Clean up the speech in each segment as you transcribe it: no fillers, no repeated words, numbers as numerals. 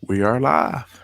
We are live.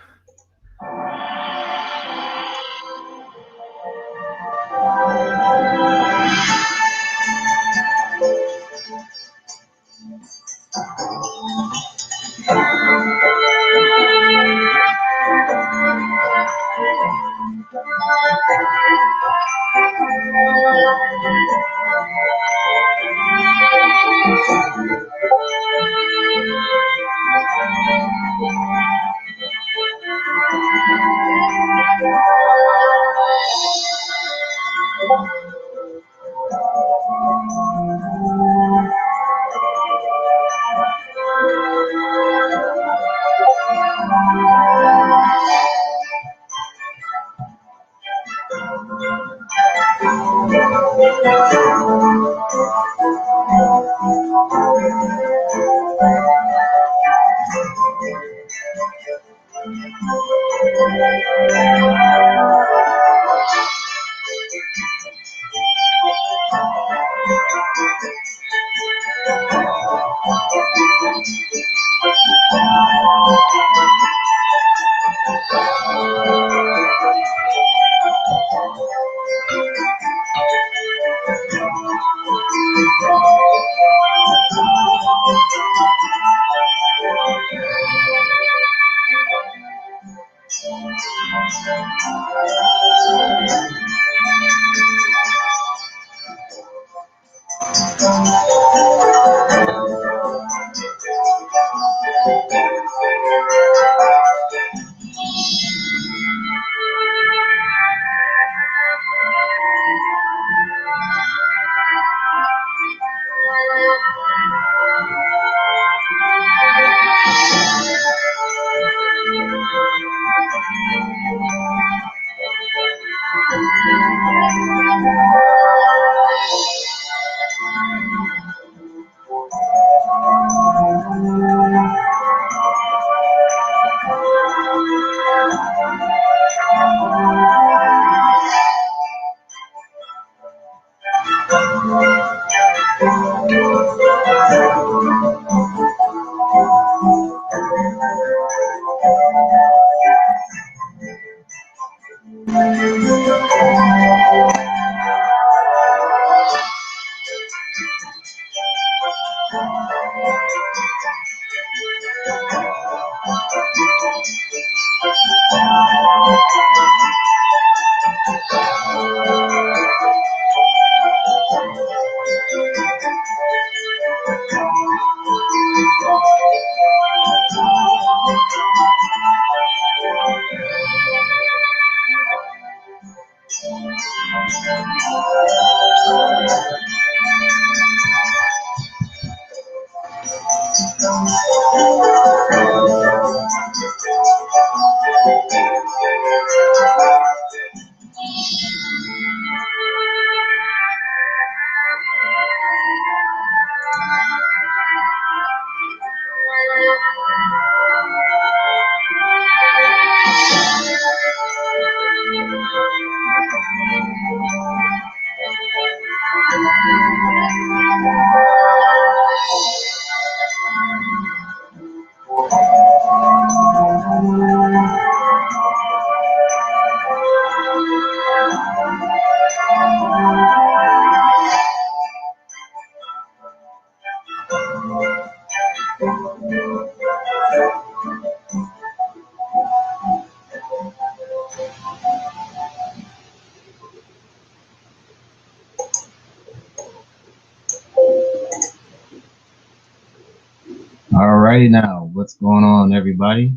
Alrighty now, what's going on, everybody?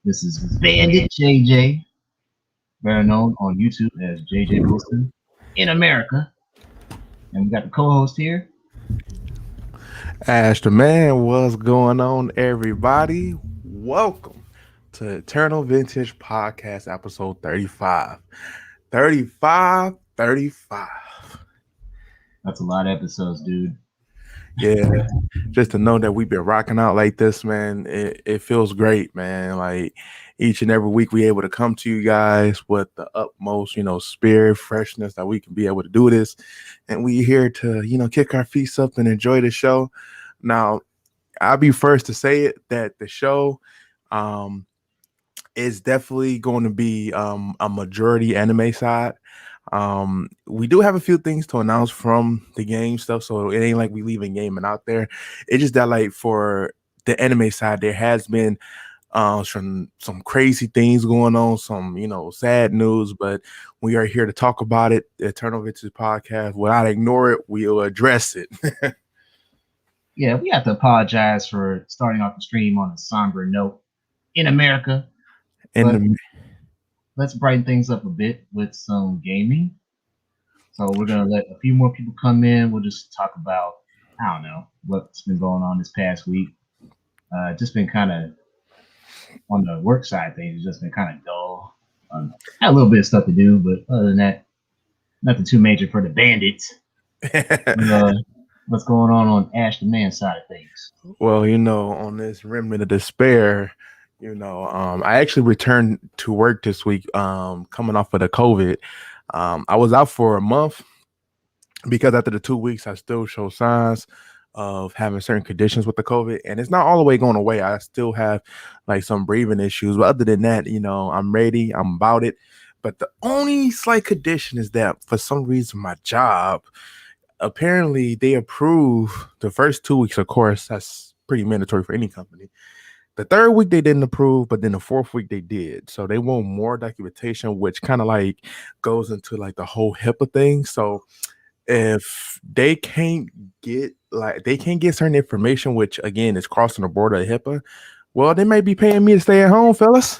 This is Bandit JJ, better known on YouTube as JJ Wilson in America. And we got the co-host here. Ash the man, what's going on, everybody? Welcome to Eternal Vintage Podcast, episode 35. 35, 35. That's a lot of episodes, dude. Yeah, just to know that we've been rocking out like this, man, it feels great, man. Like each and every week we able to come to you guys with the utmost, spirit, freshness that we can be able to do this. And we here to, kick our feet up and enjoy the show. Now, I'll be first to say it that the show Um, it's definitely going to be a majority anime side. We do have a few things to announce from the game stuff, so it ain't like we leaving gaming out there. It's just that like for the anime side, there has been some crazy things going on, some sad news, but we are here to talk about it. The Eternal Vintage podcast. Will not ignore it. We'll address it. Yeah, we have to apologize for starting off the stream on a somber note in America, And but let's brighten things up a bit with some gaming. So we're gonna let a few more people come in. We'll just talk about, I don't know, what's been going on this past week. Just been kind of on the work side of things. It's just been kind of dull. Had a little bit of stuff to do, but other than that, nothing too major for the bandits. Uh, what's going on Ash the Man side of things? well, on this remnant of despair, I actually returned to work this week, coming off of the COVID. I was out for a month because after the 2 weeks, I still show signs of having certain conditions with the COVID, and it's not all the way going away. I still have like some breathing issues, but other than that, I'm ready. I'm about it. But the only slight condition is that for some reason, my job apparently they approve the first 2 weeks. Of course, that's pretty mandatory for any company. The third week they didn't approve, but then the fourth week they did. So they want more documentation, which kind of like goes into like the whole HIPAA thing. So if they can't get certain information, which again is crossing the border of HIPAA, well, they may be paying me to stay at home, fellas.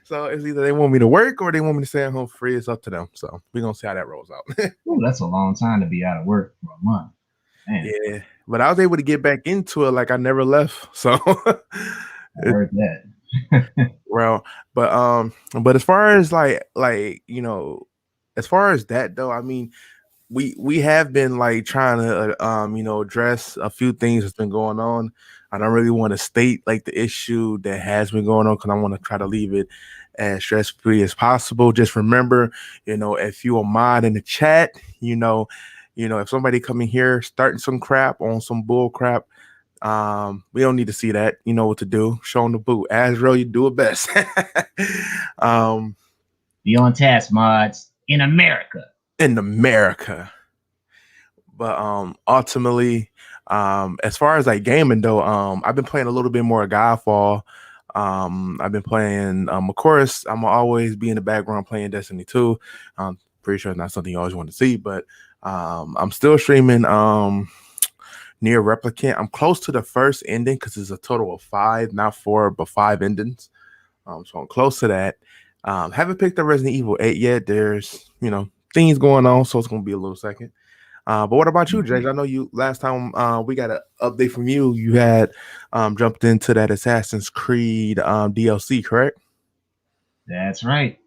So it's either they want me to work or they want me to stay at home free. It's up to them. So we're gonna see how that rolls out. Ooh, that's a long time to be out of work for a month. Man, Yeah, but I was able to get back into it like I never left. So I heard that. well, but as far as as far as that though, I mean, we have been like trying to address a few things that's been going on. I don't really want to state like the issue that has been going on because I want to try to leave it as stress free as possible. Just remember, if you are mod in the chat, if somebody coming here starting some crap on some bull crap, we don't need to see that. You know what to do. Show them the boot. Azrael, you do it best. um, Be on task, mods in America. in America. But ultimately, as far as like gaming though, I've been playing a little bit more Godfall. I've been playing of course, I'm always be in the background playing Destiny 2. Pretty sure it's not something you always want to see, but I'm still streaming Near Replicant. I'm close to the first ending because it's a total of 5, not 4, but 5 endings. So I'm close to that. Haven't picked up Resident Evil 8 yet. There's, things going on, so it's gonna be a little second. But what about you, Jay? I know you last time we got an update from you. You had jumped into that Assassin's Creed DLC, correct? That's right.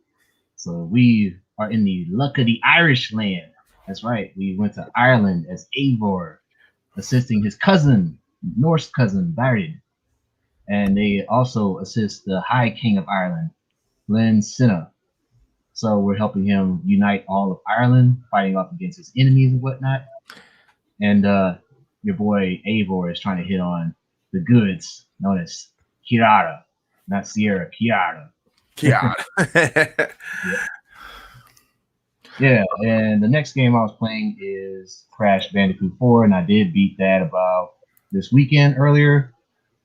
So we are in the luck of the Irish land. That's right. We went to Ireland as Eivor, assisting his cousin, Norse cousin, Barid. And they also assist the High King of Ireland, Glenn Cinna. So we're helping him unite all of Ireland, fighting off against his enemies and whatnot. And your boy Eivor is trying to hit on the goods known as Kirara, not Sierra, Kiara. Yeah. Yeah, and the next game I was playing is Crash Bandicoot 4, and I did beat that about this weekend earlier.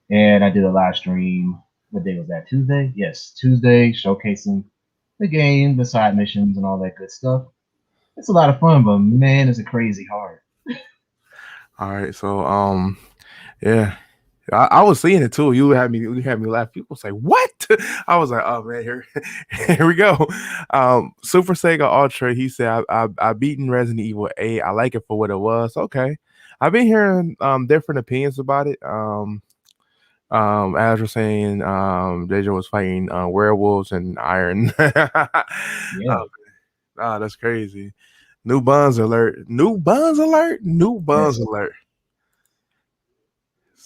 And I did a live stream. What day was that? Tuesday? Yes, Tuesday, showcasing the game, the side missions, and all that good stuff. It's a lot of fun, but man, is it crazy hard. All right, so yeah. I was seeing it too. You had me laugh. People say, "What?" I was like, "Oh man, here we go." Super Sega Ultra. He said, "I beaten Resident Evil 8. I like it for what it was." Okay, I've been hearing different opinions about it. As we're saying, Deja was fighting werewolves and iron. Yeah, That's crazy. New buns alert! New buns alert! New buns yes, alert!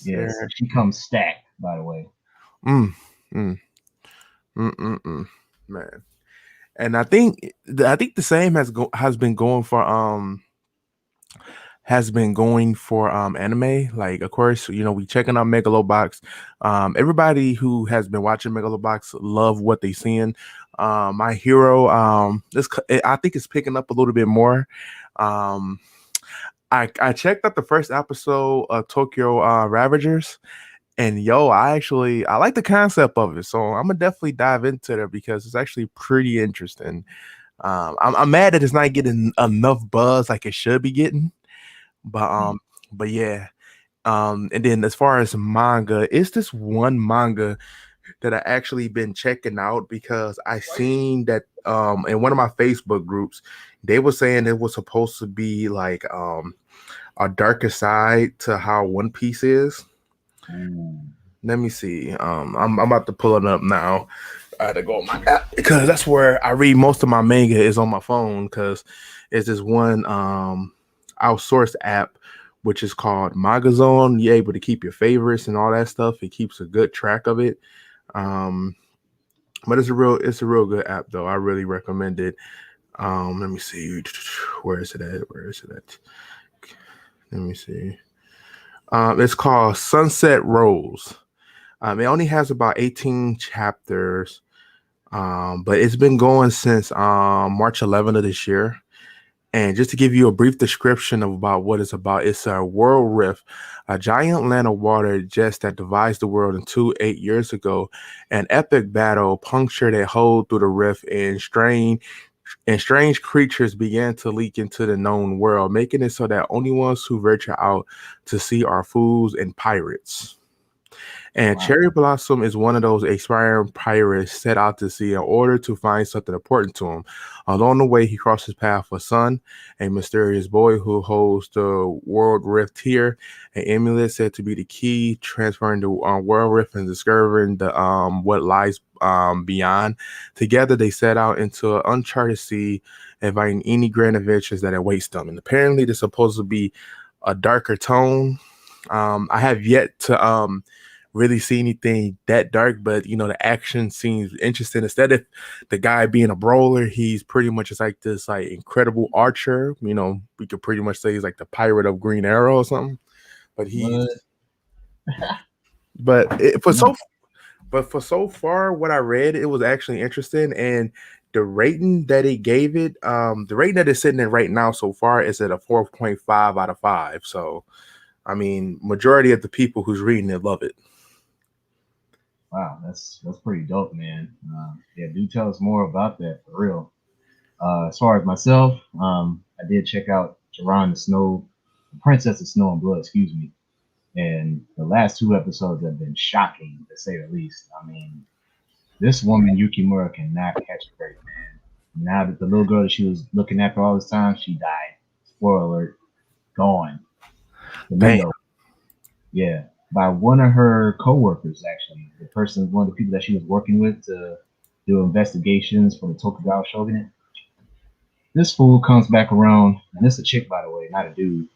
yes. Sarah. She comes stacked, by the way. Mm, mm, man. And I think the same has been going for has been going for anime. Like, of course, we checking out Megalobox. Everybody who has been watching Megalobox love what they seeing. My hero, I think it's picking up a little bit more. Um, I checked out the first episode of Tokyo Ravagers, and yo, I like the concept of it, so I'm gonna definitely dive into it because it's actually pretty interesting. I'm mad that it's not getting enough buzz like it should be getting, but Mm. but yeah. And then as far as manga, it's this one manga that I actually been checking out because I seen that in one of my Facebook groups, they were saying it was supposed to be like a darker side to how One Piece is. Ooh. Let me see. I'm about to pull it up now. I had to go on my app because that's where I read most of my manga is on my phone because it's this one outsourced app which is called Magazone. You're able to keep your favorites and all that stuff. It keeps a good track of it. Um, but it's a real good app though. I really recommend it. Let me see. Where is it at? Where is it at? Let me see. It's called Sunset Rose. It only has about 18 chapters, but it's been going since March 11th of this year. And just to give you a brief description of about what it's about, it's a world rift, a giant land of water jet that divides the world in two 8 years ago. An epic battle punctured a hole through the rift, and strange creatures began to leak into the known world, making it so that only ones who venture out to sea are fools and pirates. And Wow. Cherry Blossom is one of those aspiring pirates set out to sea in order to find something important to him. Along the way, he crosses path with Sun, a mysterious boy who holds the World Rift here, an amulet said to be the key, transferring the World Rift and discovering the what lies beyond. Together, they set out into an uncharted sea, inviting any grand adventures that awaits them. And apparently, there's supposed to be a darker tone. I have yet to really see anything that dark, but the action seems interesting. Instead of the guy being a brawler, he's pretty much just like this like incredible archer. We could pretty much say he's like the pirate of Green Arrow or something. But What? but it, for No. so but for so far, what I read, it was actually interesting, and the rating that it gave it, the rating that it's sitting in right now so far is at a 4.5 out of 5. So I mean, majority of the people who's reading it love it. Wow, that's pretty dope, man. Yeah, do tell us more about that for real. As far as myself, I did check out Jiran the Snow, Princess of Snow and Blood, excuse me. And the last two episodes have been shocking, to say the least. I mean, this woman Yukimura cannot catch a break, man. Now that the little girl that she was looking after all this time, she died. Spoiler alert, gone. Damn. Flamingo. Yeah, by one of her coworkers, actually, one of the people that she was working with to do investigations for the Tokugawa Shogunate. This fool comes back around, and this is a chick, by the way, not a dude.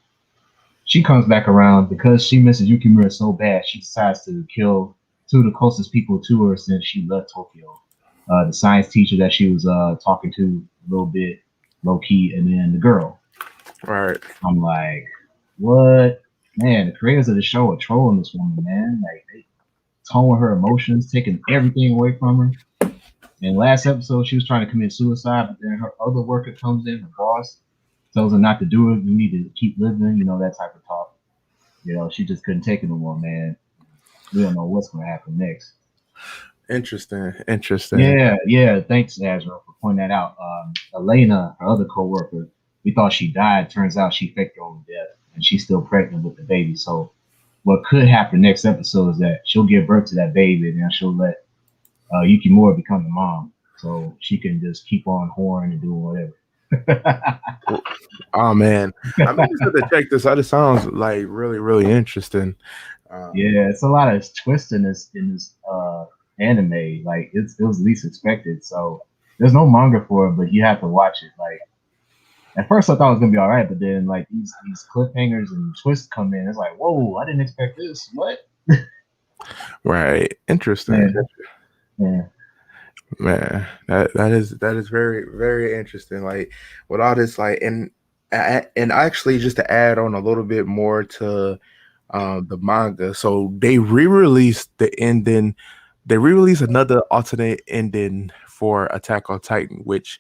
She comes back around because she misses Yukimura so bad, she decides to kill two of the closest people to her since she left Tokyo. The science teacher that she was talking to a little bit low key, and then the girl. Right. I'm like, what? Man, the creators of the show are trolling this woman, man. Like, they towing her emotions, taking everything away from her. And last episode, she was trying to commit suicide, but then her other worker comes in, her boss, tells her not to do it. You need to keep living, that type of talk. She just couldn't take it no more, man. We don't know what's going to happen next. Interesting. Interesting. Yeah, yeah. Thanks, Azra, for pointing that out. Elena, her other coworker, we thought she died. Turns out she faked her own death, and she's still pregnant with the baby. So, what could happen next episode is that she'll give birth to that baby, and then she'll let Yukimura become the mom, so she can just keep on whoring and doing whatever. Oh man, I mean, just have to check this out. It sounds like really, really interesting. Yeah, it's a lot of twists in this anime. Like it was least expected. So there's no manga for it, but you have to watch it. Like at first I thought it was gonna be all right, but then like these cliffhangers and twists come in. It's like, whoa, I didn't expect this. What? Right. Interesting. Man, yeah, Man, that is very, very interesting. Like with all this, like, and And actually, just to add on a little bit more to the manga, so they re-released the ending. They re-released another alternate ending for Attack on Titan, which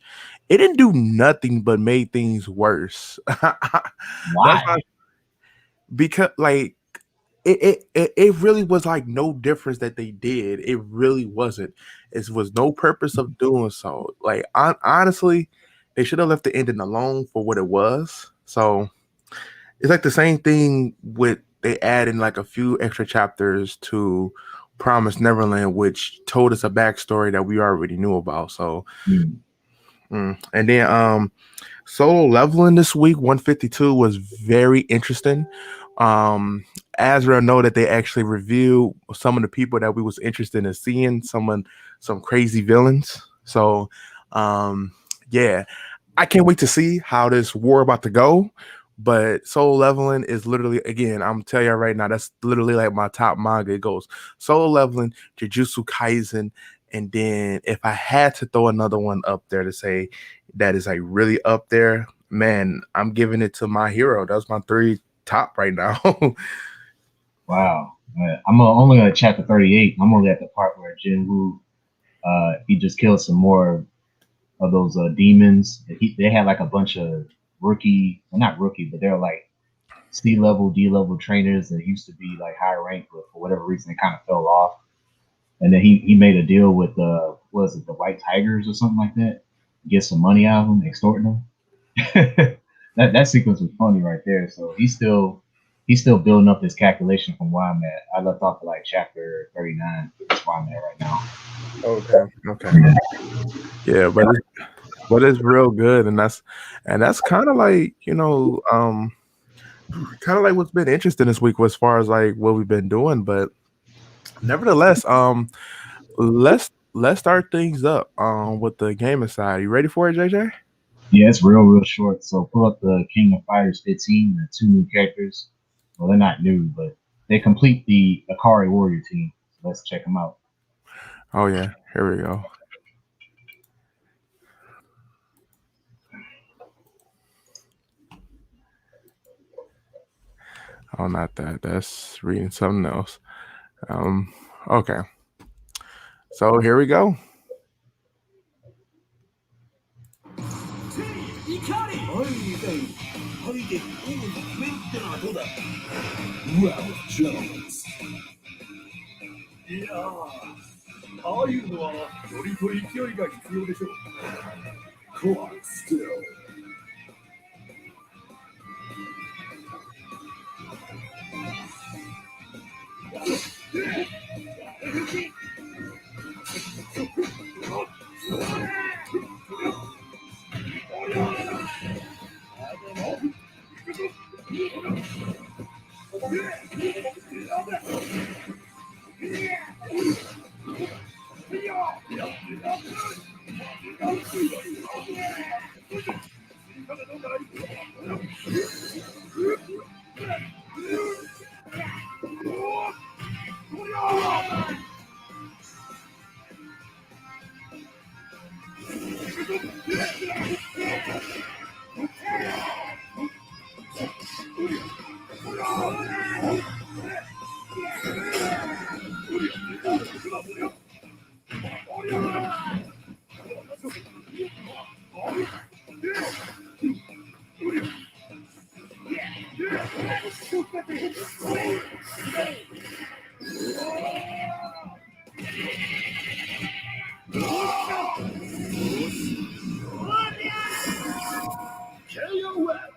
it didn't do nothing but made things worse. That's Why? not because like it really was like no difference that they did. It really wasn't. It was no purpose of doing so. Like honestly, they should have left the ending alone for what it was. So it's like the same thing with they add in like a few extra chapters to Promise Neverland, which told us a backstory that we already knew about. So, Hmm. and then solo leveling this week, 152 was very interesting. Um, Azra know that they actually revealed some of the people that we was interested in seeing, some crazy villains. So, yeah, I can't wait to see how this war about to go. But solo leveling is literally, again, I'm telling you right now, that's literally like my top manga. It goes solo leveling, Jujutsu Kaisen, and then if I had to throw another one up there to say that is like really up there, man, I'm giving it to My Hero. That's my three top right now. Wow. I'm only on chapter 38. I'm only at the part where Jinwoo, he just killed some more of those demons. They had like a bunch of rookie, well, not rookie, but they're like C level, D level trainers that used to be like high rank, but for whatever reason they kind of fell off. And then he made a deal with was it the White Tigers or something like that? Get some money out of them, extorting them. That sequence was funny right there. So he's still building up his calculation from where I'm at. I left off at like chapter 39. That's where I'm at right now. Okay. Okay. Yeah, but it's real good, and that's kind of like kind of like what's been interesting this week as far as like what we've been doing. But nevertheless, let's start things up with the gaming side. You ready for it, JJ? Yeah, it's real short. So pull up the King of Fighters 15, the two new characters. Well, they're not new, but they complete the Akari Warrior team. So let's check them out. Oh yeah, here we go. Oh, not that. That's reading something else. Um, okay. So here we go.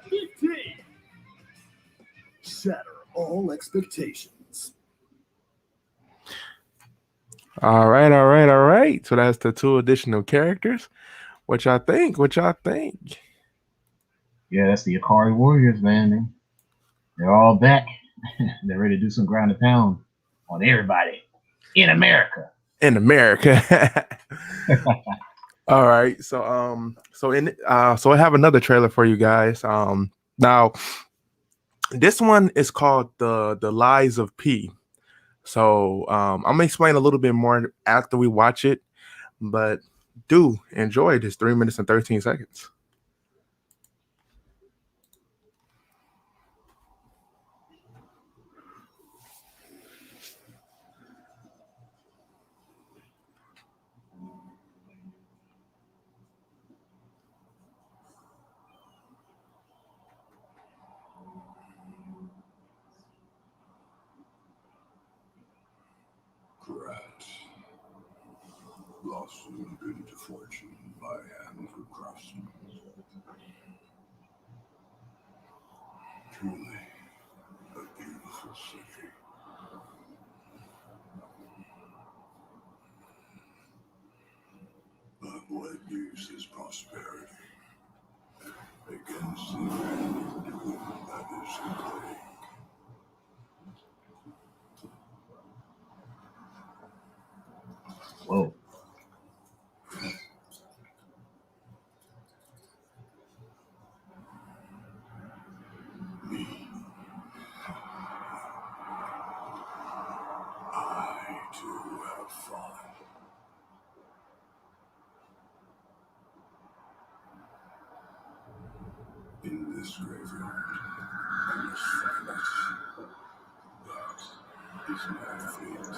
15. Shatter all expectations. All right, all right, all right. So that's the two additional characters. What y'all think? What y'all think? Yeah, that's the Akari Warriors, man. They're all back. They're ready to do some ground and pound on everybody in America. In America. All right. So I have another trailer for you guys. Now this one is called the Lies of P. So I'm gonna explain a little bit more after we watch it, but do enjoy this 3 minutes and 13 seconds. rat, lost and been to fortune by hand of craftsmen. Truly a beautiful city. But what use is prosperity against the grand doom that is the plague? Whoa. I too have fallen. In this graveyard, I must find it. That is my fate.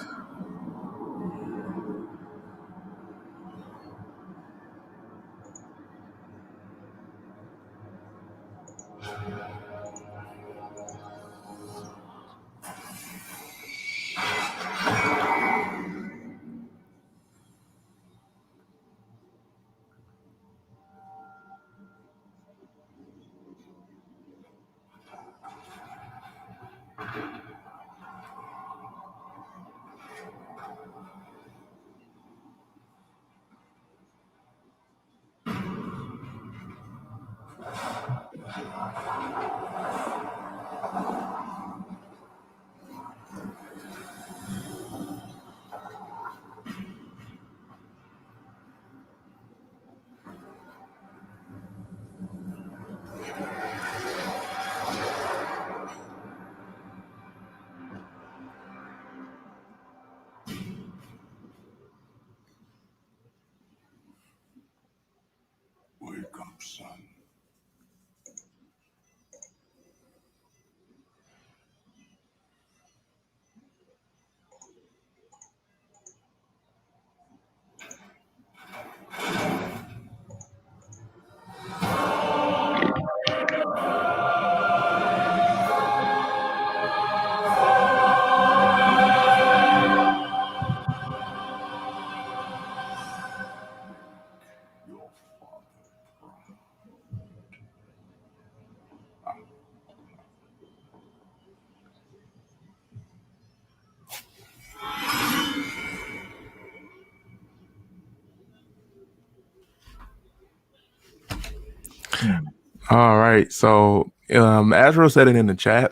Wake up, son. Your father proud. All right. So Azra said it in the chat.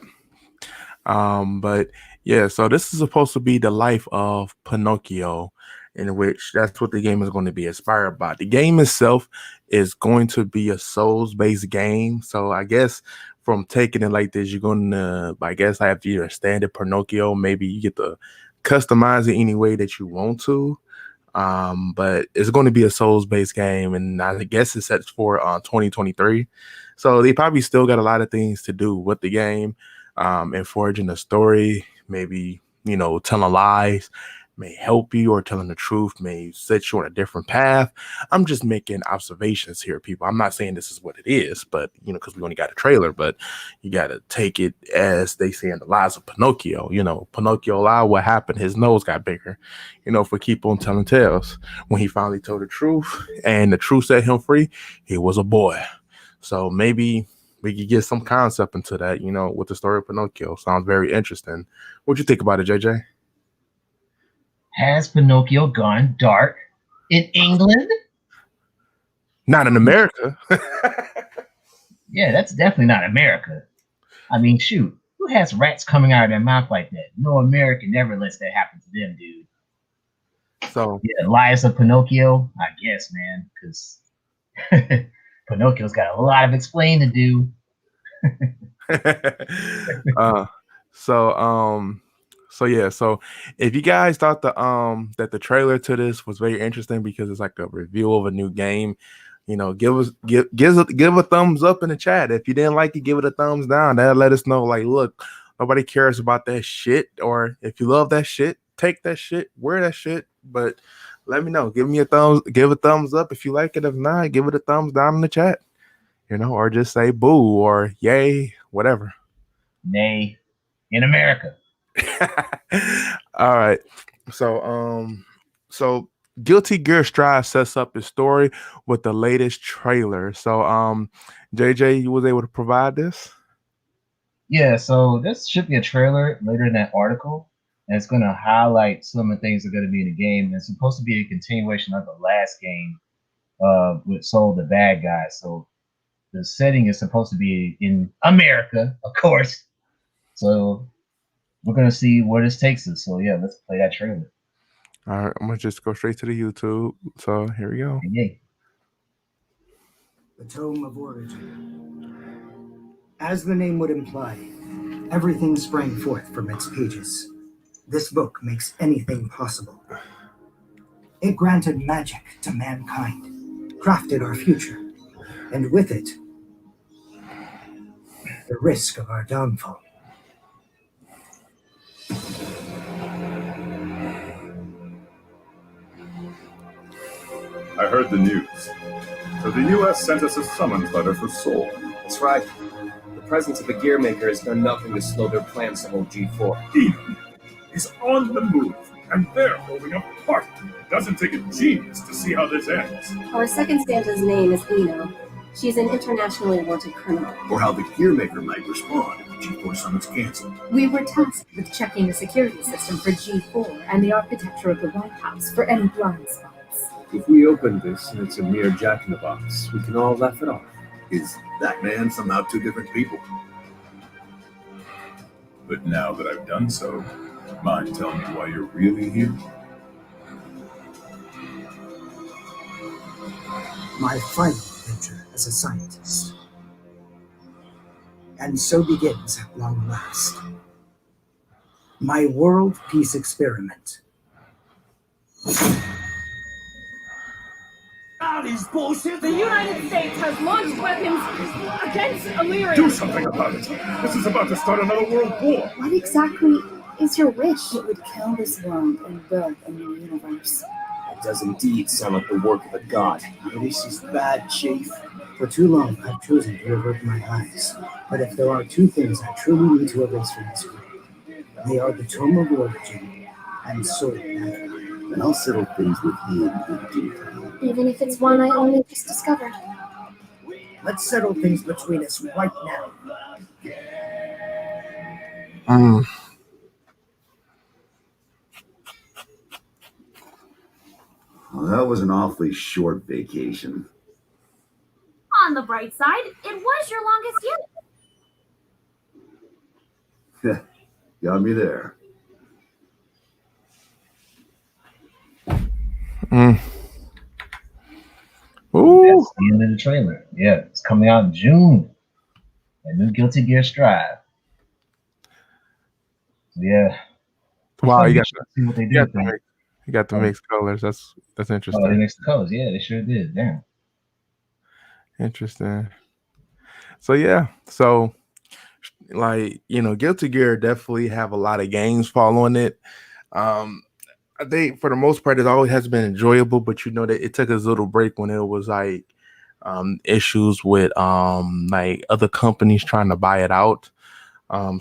But yeah, so this is supposed to be the life of Pinocchio, in which that's what the game is going to be inspired by. The game itself is going to be a Souls-based game. So I guess from taking it like this, you're gonna, I guess, have your standard Pinocchio. Maybe you get to customize it any way that you want to. But it's going to be a Souls-based game, and I guess it's set for 2023. So they probably still got a lot of things to do with the game, and forging a story. Maybe telling lies may help you, or telling the truth may set you on a different path. I'm just making observations here, people. I'm not saying this is what it is, but because we only got a trailer, but you got to take it as they say in the lies of Pinocchio. Pinocchio lied. What happened? His nose got bigger. If we keep on telling tales, when he finally told the truth and the truth set him free, he was a boy. So maybe we could get some concept into that, with the story of Pinocchio. Sounds very interesting. What you think about it, JJ? Has Pinocchio gone dark in England? Not in America. Yeah, that's definitely not America. I mean, shoot, who has rats coming out of their mouth like that? No American never lets that happen to them, dude. So yeah, Lies of Pinocchio, I guess, man, because Pinocchio's got a lot of explaining to do. uh so yeah, so if you guys thought that the trailer to this was very interesting because it's like a review of a new game, give a thumbs up in the chat. If you didn't like it, give it a thumbs down. That'll let us know, like, look, nobody cares about that shit. Or if you love that shit, take that shit, wear that shit. But let me know. Give a thumbs up if you like it. If not, give it a thumbs down in the chat. Or just say boo or yay, whatever. Nay, in America. All right. So so Guilty Gear Strive sets up his story with the latest trailer. So JJ, you was able to provide this? Yeah, so this should be a trailer later in that article, and it's going to highlight some of the things that are going to be in the game. And it's supposed to be a continuation of the last game, with Soul the bad guy. So the setting is supposed to be in America, of course. So we're going to see where this takes us. So yeah, let's play that trailer. All right, I'm gonna just go straight to the YouTube. So here we go. Yay. The Tome of Origin. As the name would imply, everything sprang forth from its pages. This book makes anything possible. It granted magic to mankind, crafted our future, and with it, the risk of our downfall. I heard the news. So the U.S. sent us a summons letter for Soul. That's right. The presence of the gear maker has done nothing to slow their plans to hold G4. Eno is on the move, and they're holding a party. It doesn't take a genius to see how this ends. Our second Santa's name is Eno. She's an internationally wanted criminal. Or how the gear maker might respond if the G4 summit's canceled. We were tasked with checking the security system for G4 and the architecture of the White House for any blind spots. If we open this and it's a mere jack-in-the-box, we can all laugh it off. Is that man somehow two different people? But now that I've done so, mind telling me why you're really here? My final adventure as a scientist. And so begins, at long last, my world peace experiment. That is bullshit! The United States has launched weapons against Illyria! Do something about it! This is about to start another world war! What exactly is your wish? It would kill this world and build a new universe. That does indeed sound like the work of a god. This is bad, Chief. For too long, I've chosen to avert my eyes. But if there are two things I truly need to erase from history, they are the Tome of Origin and Soul. And I'll settle things with him in due time. Even if it's one I only just discovered. Let's settle things between us right now. Well, that was an awfully short vacation. On the bright side, it was your longest yet. Got me there. Ooh. That's the end of the trailer. Yeah, it's coming out in June. A new Guilty Gear Strive. So, yeah. Wow, you got see what they do. you got the mixed colors. That's interesting. Oh, they mixed the colors. Yeah, they sure did. Damn. Interesting. So yeah, so like Guilty Gear definitely have a lot of games following it. I think for the most part, it always has been enjoyable, but that it took a little break when it was like issues with like other companies trying to buy it out.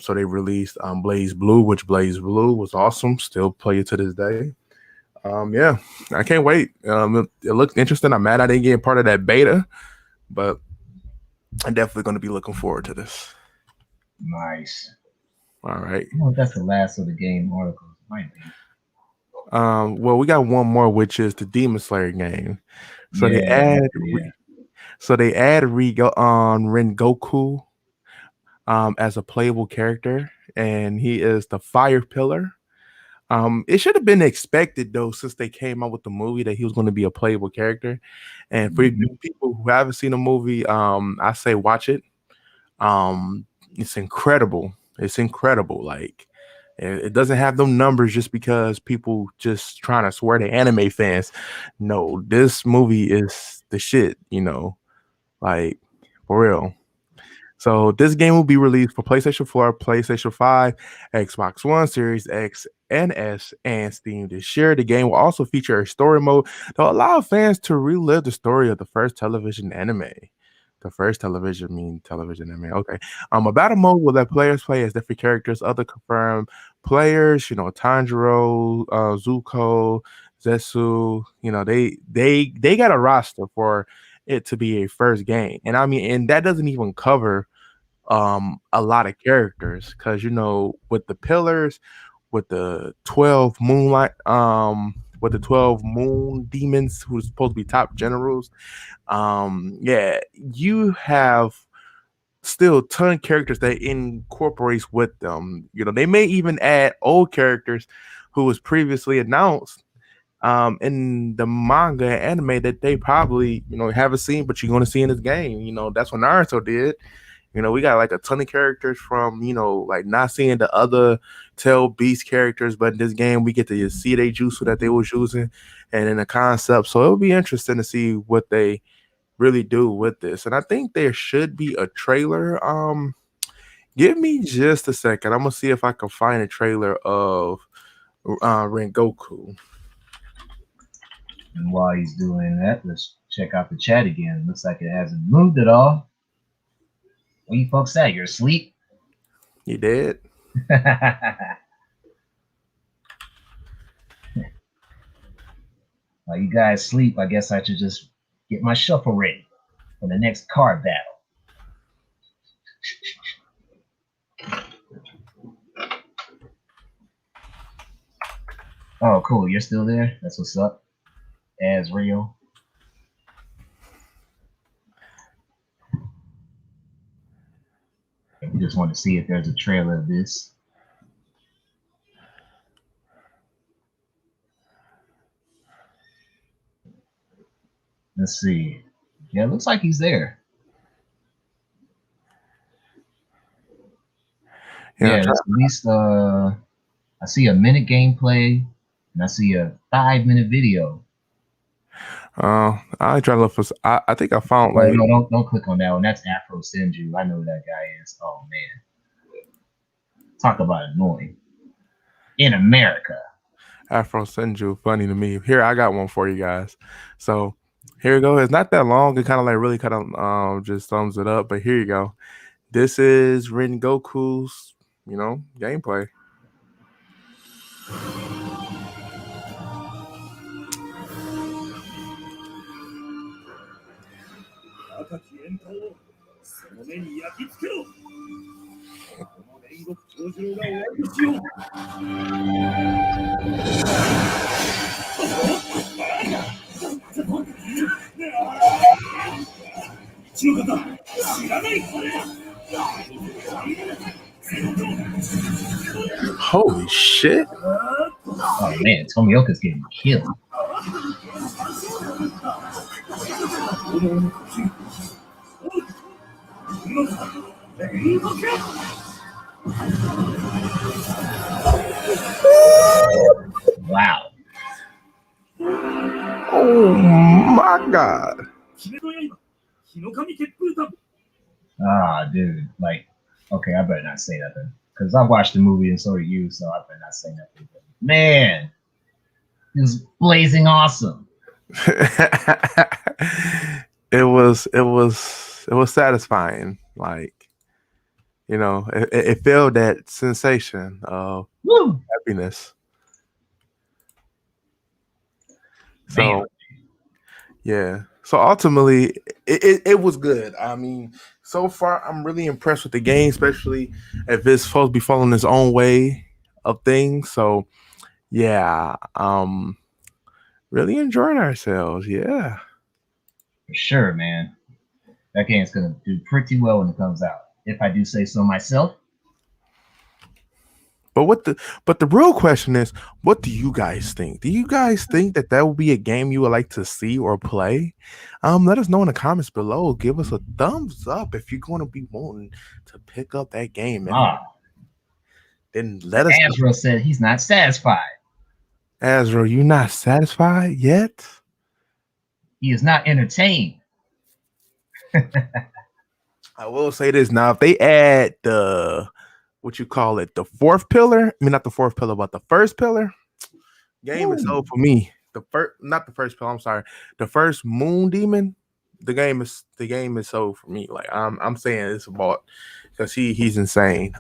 So they released Blaze Blue, which Blaze Blue was awesome. Still play it to this day. Yeah, I can't wait. It looked interesting. I'm mad I didn't get part of that beta, but I'm definitely going to be looking forward to this. Nice. All right. Well, that's the last of the game articles. Might be. Well, we got one more, which is the Demon Slayer game. So they add Rengoku as a playable character, and he is the Fire Pillar. It should have been expected though, since they came out with the movie, that he was going to be a playable character. And for people who haven't seen the movie, I say watch it. It's incredible. It's incredible. Like it doesn't have them numbers just because people just trying to swear to anime fans. No, this movie is the shit. Like for real. So this game will be released for PlayStation 4, PlayStation 5, Xbox One, Series X, and S, and Steam this year. The game will also feature a story mode to allow fans to relive the story of the first television anime. The first television anime. Okay. A battle mode will let players play as different characters. Other confirmed players, Tanjiro, Zuko, Zetsu, they got a roster for it to be a first game. And I mean, and that doesn't even cover a lot of characters, because with the pillars, with the 12 moonlight with the 12 moon demons who's supposed to be top generals, yeah, you have still a ton of characters that incorporates with them. They may even add old characters who was previously announced in the manga and anime that they probably haven't seen, but you're going to see in this game. That's what Naruto did. We got like a ton of characters from, like not seeing the other Tail Beast characters, but in this game we get to see their jutsu that they was using and in the concept. So it'll be interesting to see what they really do with this. And I think there should be a trailer. Give me just a second. I'm gonna see if I can find a trailer of Rengoku. And while he's doing that, let's check out the chat again. Looks like it hasn't moved at all. Where you folks at? You're asleep? You dead? While you guys sleep, I guess I should just get my shuffle ready for the next card battle. Oh, cool. You're still there? That's what's up. As real. We just want to see if there's a trailer of this. Let's see. Yeah, it looks like he's there. Yeah, at least I see a minute gameplay and I see a 5-minute video. I try to look for. I think I found like. No, don't click on that one. That's Afro Senju. I know who that guy is. Oh man, talk about annoying. In America, Afro Senju, funny to me. Here, I got one for you guys. So here you go. It's not that long. It kind of like really kind of just thumbs it up. But here you go. This is Rengoku's gameplay. Holy shit. Oh man, Tomioka's getting killed. Wow. Oh my god. Ah, dude. Like, okay, I better not say nothing. Because I watched the movie and so did you, so I better not say nothing. But man, it was blazing awesome. It was satisfying. Like, it felt that sensation of happiness. So, man. Yeah. So ultimately, it was good. I mean, so far, I'm really impressed with the game, especially if it's supposed to be following its own way of things. So, yeah, really enjoying ourselves. Yeah. For sure, man. That game's gonna do pretty well when it comes out, if I do say so myself. But the real question is, what do you guys think? Do you guys think that will be a game you would like to see or play? Let us know in the comments below. Give us a thumbs up if you're going to be wanting to pick up that game. Then let us. Azrael said he's not satisfied. Azrael, you not satisfied yet? He is not entertained. I will say this now: if they add the the fourth pillar. I mean, not the fourth pillar, but the first pillar. Game is over for me. Not the first pillar. I'm sorry. The first moon demon. The game is so for me. Like I'm saying it's about because he's insane.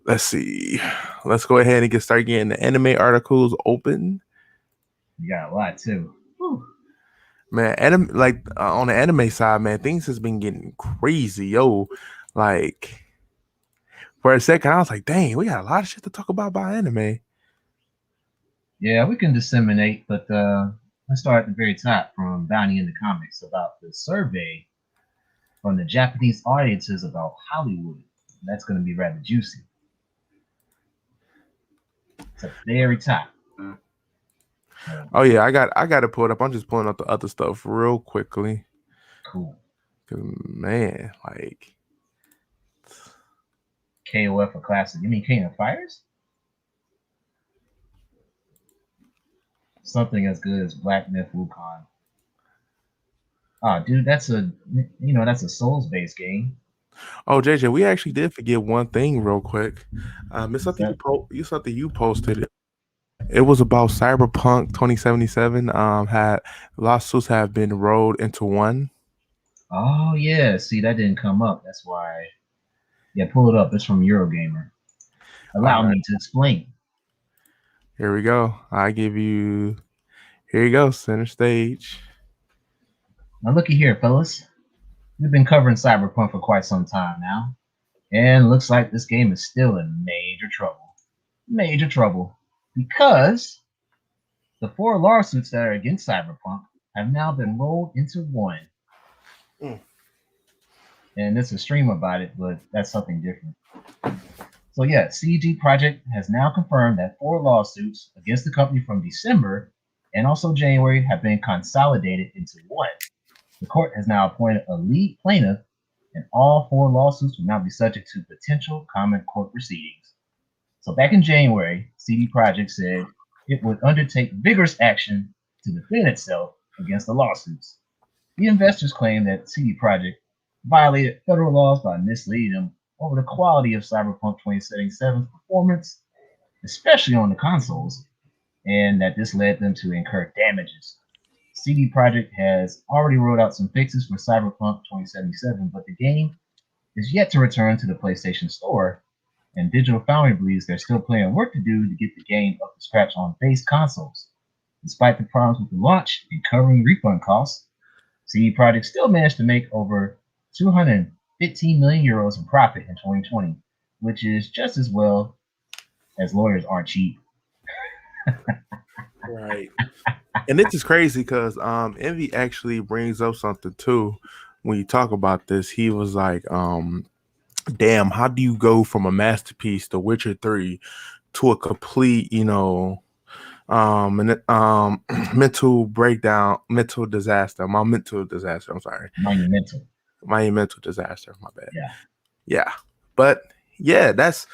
let's see. Let's go ahead and start getting the anime articles open. You got a lot too. Whew. Man, on the anime side, man, things has been getting crazy, yo. Like for a second, I was like, dang, we got a lot of shit to talk about by anime. Yeah, we can disseminate, but let's start at the very top from Bounty in the Comics about the survey from the Japanese audiences about Hollywood. That's going to be rather juicy. It's at the very top. Oh yeah, I got to pull it up. I'm just pulling up the other stuff real quickly. Cool. Man, like KOF for classic. You mean King of Fighters? Something as good as Black Myth Wukong. Oh, dude, that's a Souls-based game. Oh, JJ, we actually did forget one thing real quick. It's something you posted. It was about Cyberpunk 2077. Had lawsuits have been rolled into one. Oh yeah, see that didn't come up. That's why. Yeah, pull it up. It's from Eurogamer. Allow me to explain. Here we go. Here you go, center stage. Now looky here, fellas. We've been covering Cyberpunk for quite some time now, and looks like this game is still in major trouble. Major trouble. Because the 4 lawsuits that are against Cyberpunk have now been rolled into one. And there's a stream about it, but that's something different. So yeah, CD Projekt has now confirmed that 4 lawsuits against the company from December and also January have been consolidated into one. The court has now appointed a lead plaintiff, and all 4 lawsuits will now be subject to potential common court proceedings. So back in January, CD Projekt said it would undertake vigorous action to defend itself against the lawsuits. The investors claim that CD Projekt violated federal laws by misleading them over the quality of Cyberpunk 2077's performance, especially on the consoles, and that this led them to incur damages. CD Projekt has already rolled out some fixes for Cyberpunk 2077, but the game is yet to return to the PlayStation Store, and Digital Foundry believes there's still plenty of work to do to get the game up to scratch on base consoles. Despite the problems with the launch and covering refund costs, CD Projekt still managed to make over 215 million euros in profit in 2020, which is just as well as lawyers aren't cheap. Right. And this is crazy because Envy actually brings up something too when you talk about this. He was like, damn, how do you go from a masterpiece, The Witcher 3, to a complete, mental breakdown, mental disaster. I'm sorry. Monumental disaster. My bad. Yeah. But yeah, that's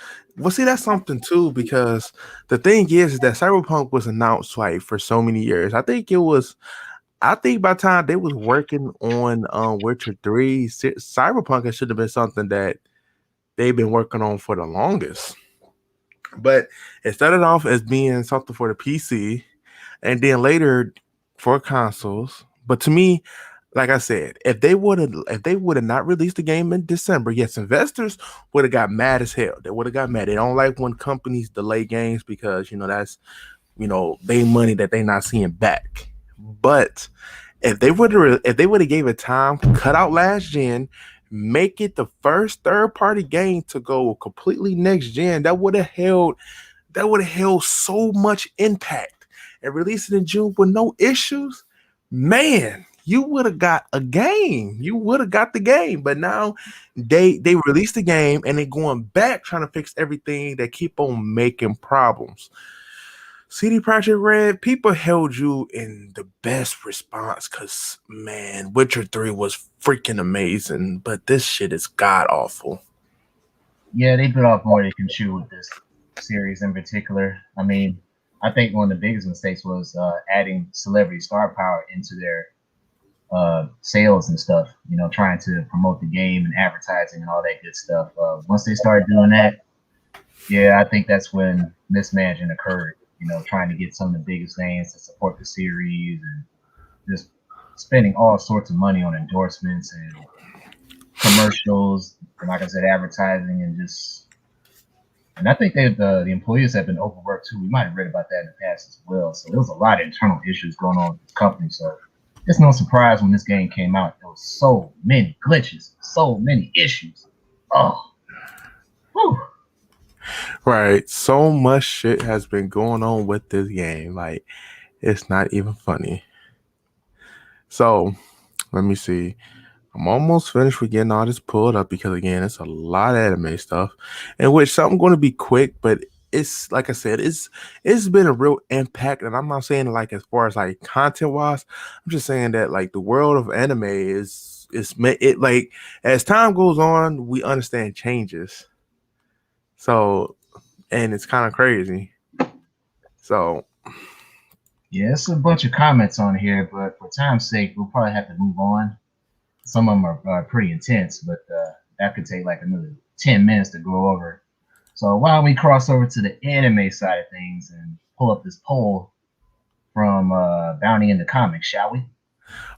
something too, because the thing is that Cyberpunk was announced like for so many years. I think by the time they was working on Witcher 3, Cyberpunk should have been something that they've been working on for the longest. But it started off as being something for the PC, and then later for consoles. But to me, like I said, if they would have not released the game in December, yes, investors would have got mad as hell. They would have got mad. They don't like when companies delay games because that's they money that they not seeing back. But if they would have gave it time, cut out last gen, make it the first third-party game to go completely next gen, that would have held so much impact, and release it in June with no issues, man, you would have got a game. You would have got the game. But now they released the game and they're going back trying to fix everything that keep on making problems. CD Projekt Red, people held you in the best response because, man, Witcher 3 was freaking amazing, but this shit is god awful. Yeah, they bit off more than they can chew with this series in particular. I mean, I think one of the biggest mistakes was adding celebrity star power into their sales and stuff, trying to promote the game and advertising and all that good stuff. Once they started doing that, yeah, I think that's when mismanagement occurred. Trying to get some of the biggest names to support the series and just spending all sorts of money on endorsements and commercials, and like I said, advertising, and just And I think that the employees have been overworked too. We might have read about that in the past as well. So there was a lot of internal issues going on with this company. So it's no surprise when this game came out, there was so many glitches, so many issues. Oh, whew. Right. So much shit has been going on with this game. Like, it's not even funny. So, let me see. I'm almost finished with getting all this pulled up because, again, it's a lot of anime stuff, in which something going to be quick, but it's like I said, it's been a real impact, and I'm not saying like as far as like content wise. I'm just saying that like the world of anime it like as time goes on, we understand changes. So, and it's kind of crazy. So, Yeah, it's a bunch of comments on here, but for time's sake, we'll probably have to move on. Some of them are pretty intense, but that could take like another 10 minutes to go over. So why don't we cross over to the anime side of things and pull up this poll from Bounty in the Comics, shall we?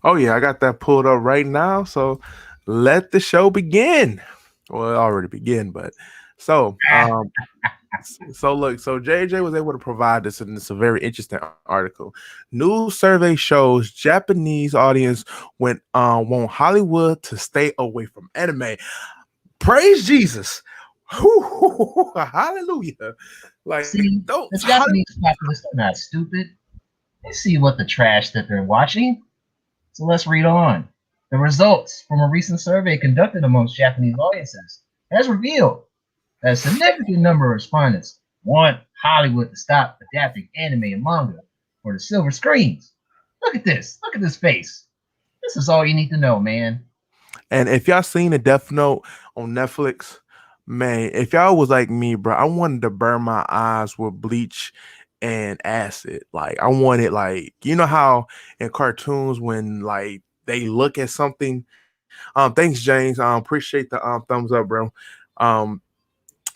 oh yeah, I got that pulled up right now. So, let the show begin. Well, it already began, but so so look, so JJ was able to provide this, and it's a very interesting article. New survey shows Japanese audience want Hollywood to stay away from anime. Praise Jesus. Hallelujah. Like See, the Japanese populace are not stupid. They see what the trash that they're watching. So let's read on. The results from a recent survey conducted amongst Japanese audiences has revealed that a significant number of respondents want Hollywood to stop adapting anime and manga for the silver screens. Look at this. Look at this face. This is all you need to know, man. And if y'all seen the Death Note on Netflix, man, if y'all was like me, bro, I wanted to burn my eyes with bleach and acid. Like I wanted, like, you know how in cartoons when like they look at something. Thanks, James. Appreciate the thumbs up, bro. Um,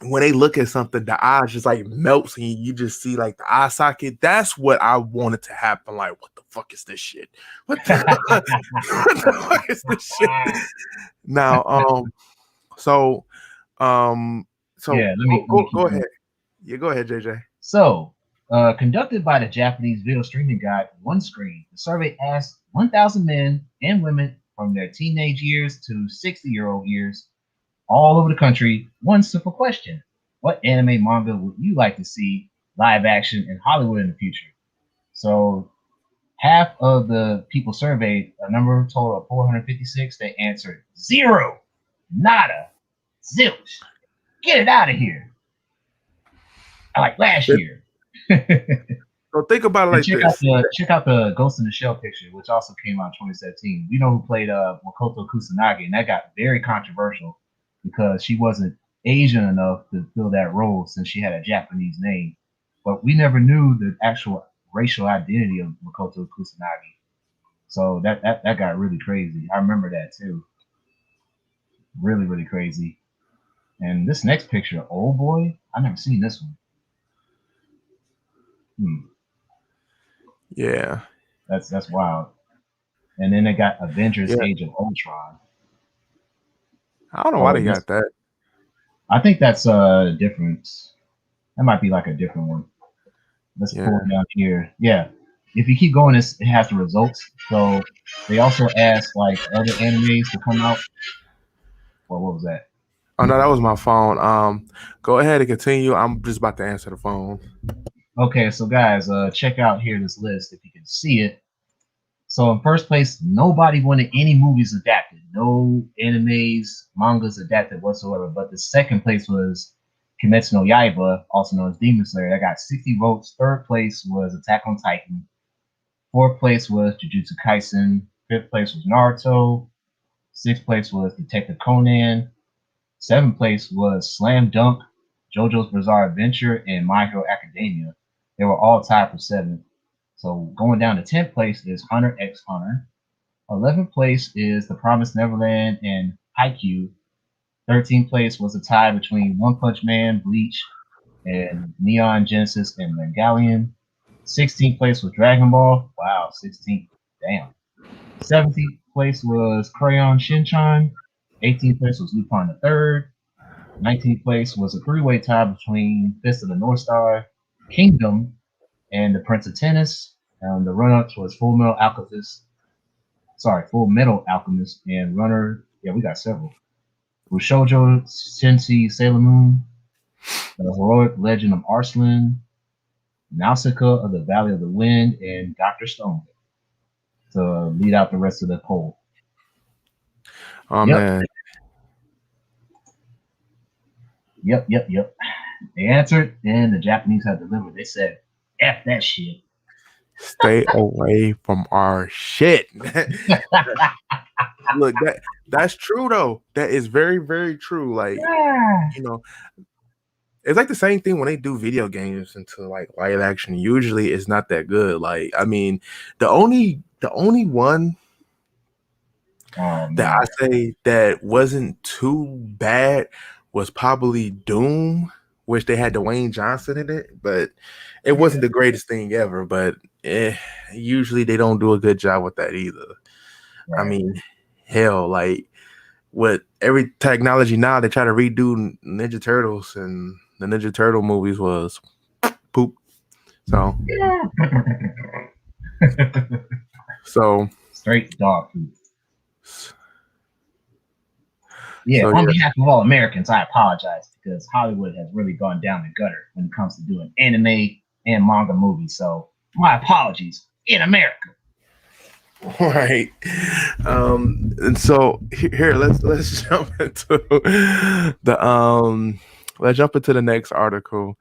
when they look at something, the eyes just like melts and you just see like the eye socket. That's what I wanted to happen. Like, what the fuck is this shit? What what the fuck is this shit? Now, so, Yeah, let me keep go going. ahead. Yeah, go ahead, JJ. So, conducted by the Japanese video streaming guide One Screen, the survey asked 1,000 men and women from their teenage years to 60-year-old years all over the country one simple question: what anime manga would you like to see live action in Hollywood in the future? So, half of the people surveyed, a number total of 456, they answered zero, nada, zilch. Get it out of here. Like last year. So think about it And like this. check out the Ghost in the Shell picture, which also came out in 2017. You know who played Makoto Kusanagi, and that got very controversial because she wasn't Asian enough to fill that role since she had a Japanese name. But we never knew the actual racial identity of Makoto Kusanagi. So that got really crazy. I remember that too. Really, really crazy. And this next picture, oh boy, I've never seen this one. Yeah. That's wild. And then they got Avengers Yeah. Age of Ultron. I don't know why they got that. I think that's different. That might be like a different one. Let's pull it down here. Yeah. If you keep going, it has the results. So they also asked like other animes to come out. Well, what was that? Oh no, that was my phone. Go ahead and continue. I'm just about to answer the phone. Okay, so guys, check out here this list if you can see it. So in first place, nobody wanted any movies adapted, no animes, mangas adapted whatsoever. But the second place was Kimetsu no Yaiba, also known as Demon Slayer. That got 60 votes. Third place was Attack on Titan. Fourth place was Jujutsu Kaisen. Fifth place was Naruto. Sixth place was Detective Conan. Seventh place was Slam Dunk, JoJo's Bizarre Adventure, and My Hero Academia. They were all tied for seventh. So going down to 10th place is Hunter x Hunter. 11th place is The Promised Neverland and Haikyuu. 13th place was a tie between One Punch Man, Bleach, and Neon Genesis and Evangelion. 16th place was Dragon Ball. Wow, 16th. Damn. 17th place was Crayon Shinchan. 18th place was Lupin the Third. 19th place was a three-way tie between Fist of the North Star, Kingdom, and the Prince of Tennis. The run-ups was Full Metal Alchemist, and Runner. Yeah, we got several. Shoujo Sensei Sailor Moon, The Heroic Legend of Arslan, Nausicaa of the Valley of the Wind, and Dr. Stone to lead out the rest of the poll. Oh man. Yep. They answered, and the Japanese had delivered. They said, F that shit. Stay away from our shit. Look, that's true though. That is very, very true. Like, you know, it's like the same thing when they do video games into like live action. Usually it's not that good. Like, I mean, the only one that I say that wasn't too bad was probably Doom, which they had Dwayne Johnson in it, but it wasn't the greatest thing ever. But usually they don't do a good job with that either. Right. I mean, hell, like with every technology now, they try to redo Ninja Turtles, and the Ninja Turtle movies was poop. So, so straight dog food. Yeah, so, on behalf of all Americans, I apologize because Hollywood has really gone down the gutter when it comes to doing anime and manga movies. So my apologies in America. Right. And so here let's jump into the next article.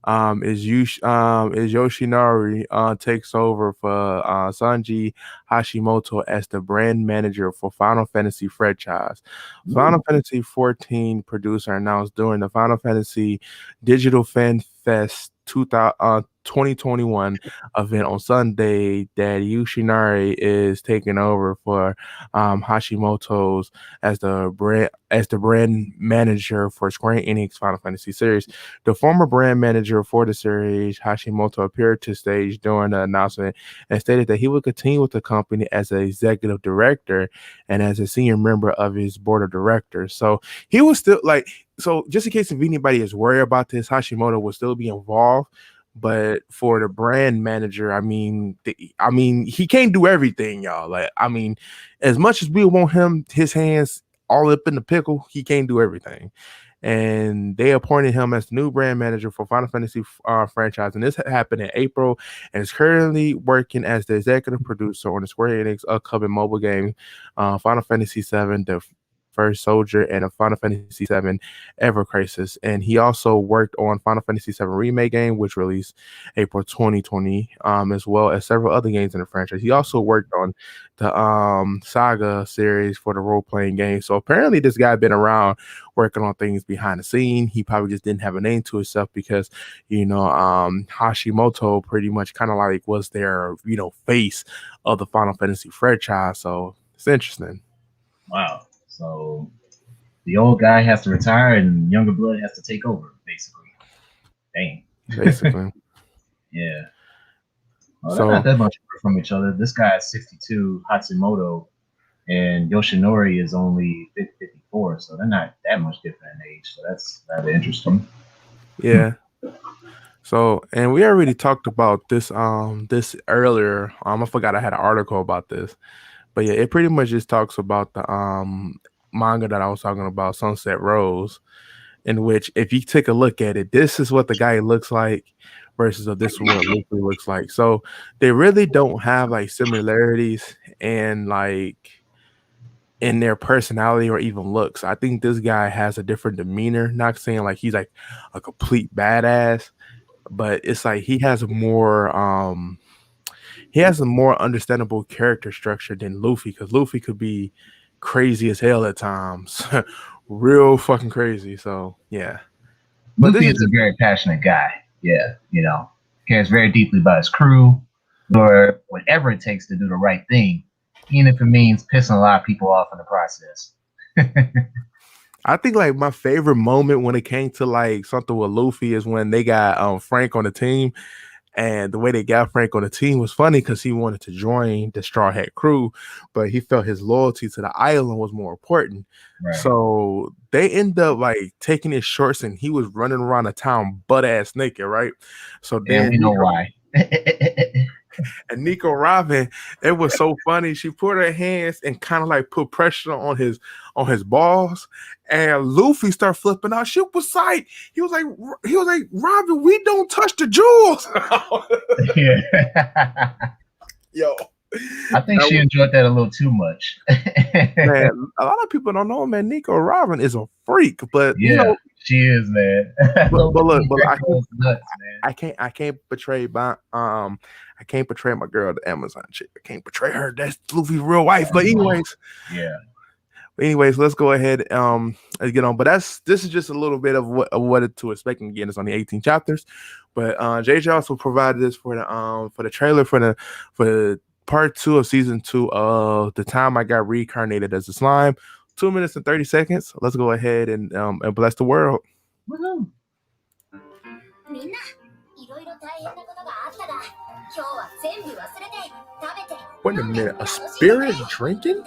Is Yoshinari takes over for Sanji Hashimoto as the brand manager for Final Fantasy franchise. Final Fantasy 14 producer announced during the Final Fantasy Digital Fan Fest 2021 event on Sunday that Yoshinari is taking over for Hashimoto's as the brand manager for Square Enix Final Fantasy series. The former brand manager for the series, Hashimoto, appeared to stage during the announcement and stated that he would continue with the company as an executive director and as a senior member of his board of directors. So he was still so just in case if anybody is worried about this, Hashimoto will still be involved. But for the brand manager, I mean, he can't do everything, y'all. Like, I mean, as much as we want his hands all up in the pickle, he can't do everything. And they appointed him as the new brand manager for Final Fantasy franchise. And this happened in April, and is currently working as the executive producer on the Square Enix upcoming mobile game, Final Fantasy VII, the First Soldier, and a Final Fantasy VII Ever Crisis. And he also worked on Final Fantasy VII Remake game, which released April 2020, as well as several other games in the franchise. He also worked on the Saga series for the role-playing game. So apparently this guy been around working on things behind the scene. He probably just didn't have a name to himself because, Hashimoto pretty much kind of like was their, face of the Final Fantasy franchise. So it's interesting. Wow. So the old guy has to retire and younger blood has to take over, basically. Dang. Basically. Yeah. Well, they're not that much from each other. This guy is 62, Hashimoto, and Yoshinori is only 54, so they're not that much different in age. So that's rather interesting. Yeah. So, and we already talked about this this earlier. I forgot I had an article about this. But yeah, it pretty much just talks about the manga that I was talking about, Sunset Rose, in which if you take a look at it, this is what the guy looks like versus this is what Luffy looks like. So they really don't have like similarities and like in their personality or even looks. I think this guy has a different demeanor, not saying like he's like a complete badass, but it's like he has a more understandable character structure than Luffy, because Luffy could be crazy as hell at times. Real fucking crazy. So yeah. But Luffy is a very passionate guy. Yeah, cares very deeply about his crew, or whatever it takes to do the right thing, even if it means pissing a lot of people off in the process. I think like my favorite moment when it came to like something with Luffy is when they got Frank on the team. And the way they got Frank on the team was funny because he wanted to join the Straw Hat crew, but he felt his loyalty to the island was more important. Right. So they end up like taking his shorts and he was running around the town butt ass naked, right? So then And we know why. and Nico Robin, it was so funny. She put her hands and kind of like put pressure on his balls, and Luffy started flipping out. She was like, he was like, Robin, we don't touch the jewels. Yeah. Yo, I think she enjoyed that a little too much. Man, a lot of people don't know, man. Nico Robin is a freak, but yeah, you know, she is, man. but look, nuts, I can't betray I can't betray my girl, the Amazon chick. I can't betray her. That's Luffy's real wife. But anyways, let's go ahead and get on. But this is just a little bit of what to expect. And again, it's only 18 chapters. But JJ also provided this for the trailer for part 2 of season 2 of The Time I Got Reincarnated as a Slime. 2 minutes and 30 seconds. Let's go ahead and bless the world. Woohoo. Wait a minute, a spirit drinking?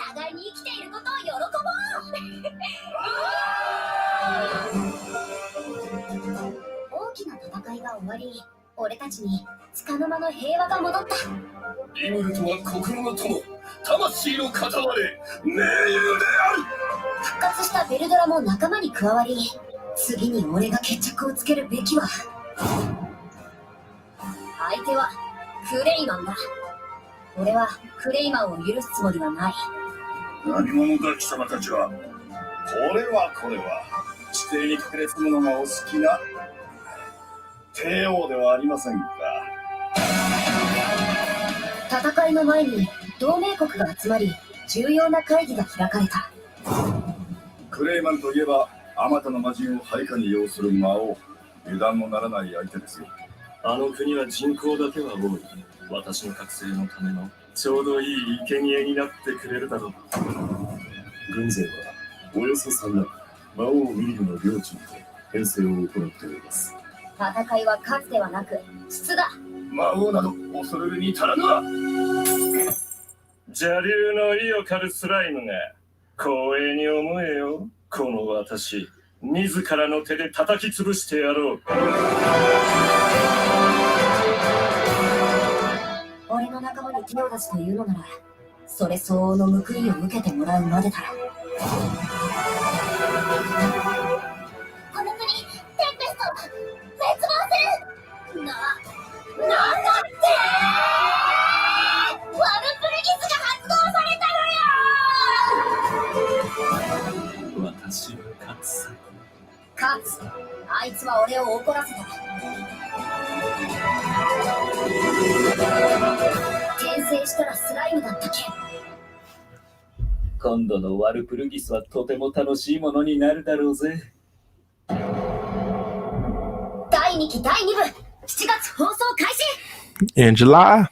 In July.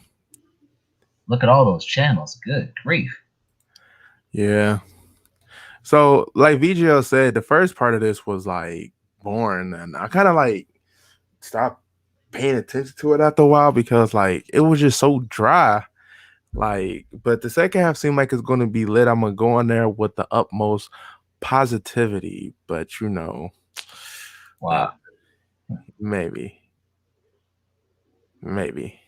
Look at all those channels. Good grief. Yeah. So, like VGL said, the first part of this was like boring, and I kind of like stopped paying attention to it after a while because like it was just so dry. Like, but the second half seemed like it's going to be lit. I'm gonna go in there with the utmost positivity, but you know, wow, maybe, but maybe.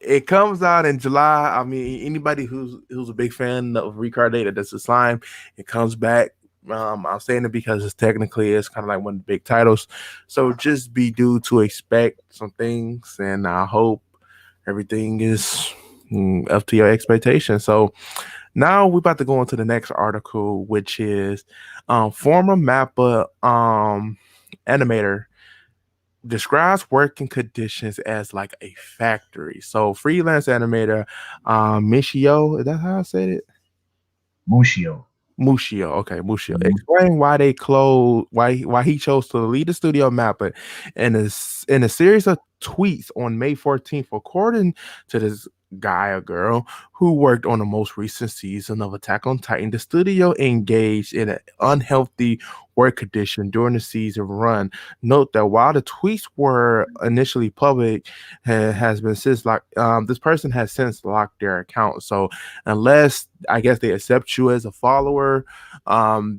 It comes out in July. I mean, anybody who's a big fan of Reincarnated that's a Slime, it comes back. I'm saying it because it's kind of like one of the big titles. So just be due to expect some things, and I hope everything is up to your expectations. So now we're about to go into the next article, which is former Mappa animator describes working conditions as like a factory. So freelance animator Michio, is that how I said it? Mushio. Okay, Mushio. Explain why he chose to lead the studio Mappa in a series of tweets on May 14th, according to this guy or girl who worked on the most recent season of Attack on Titan, the studio engaged in an unhealthy work condition during the season run. Note that while the tweets were initially public, has been since locked. This person has since locked their account. So unless I guess they accept you as a follower,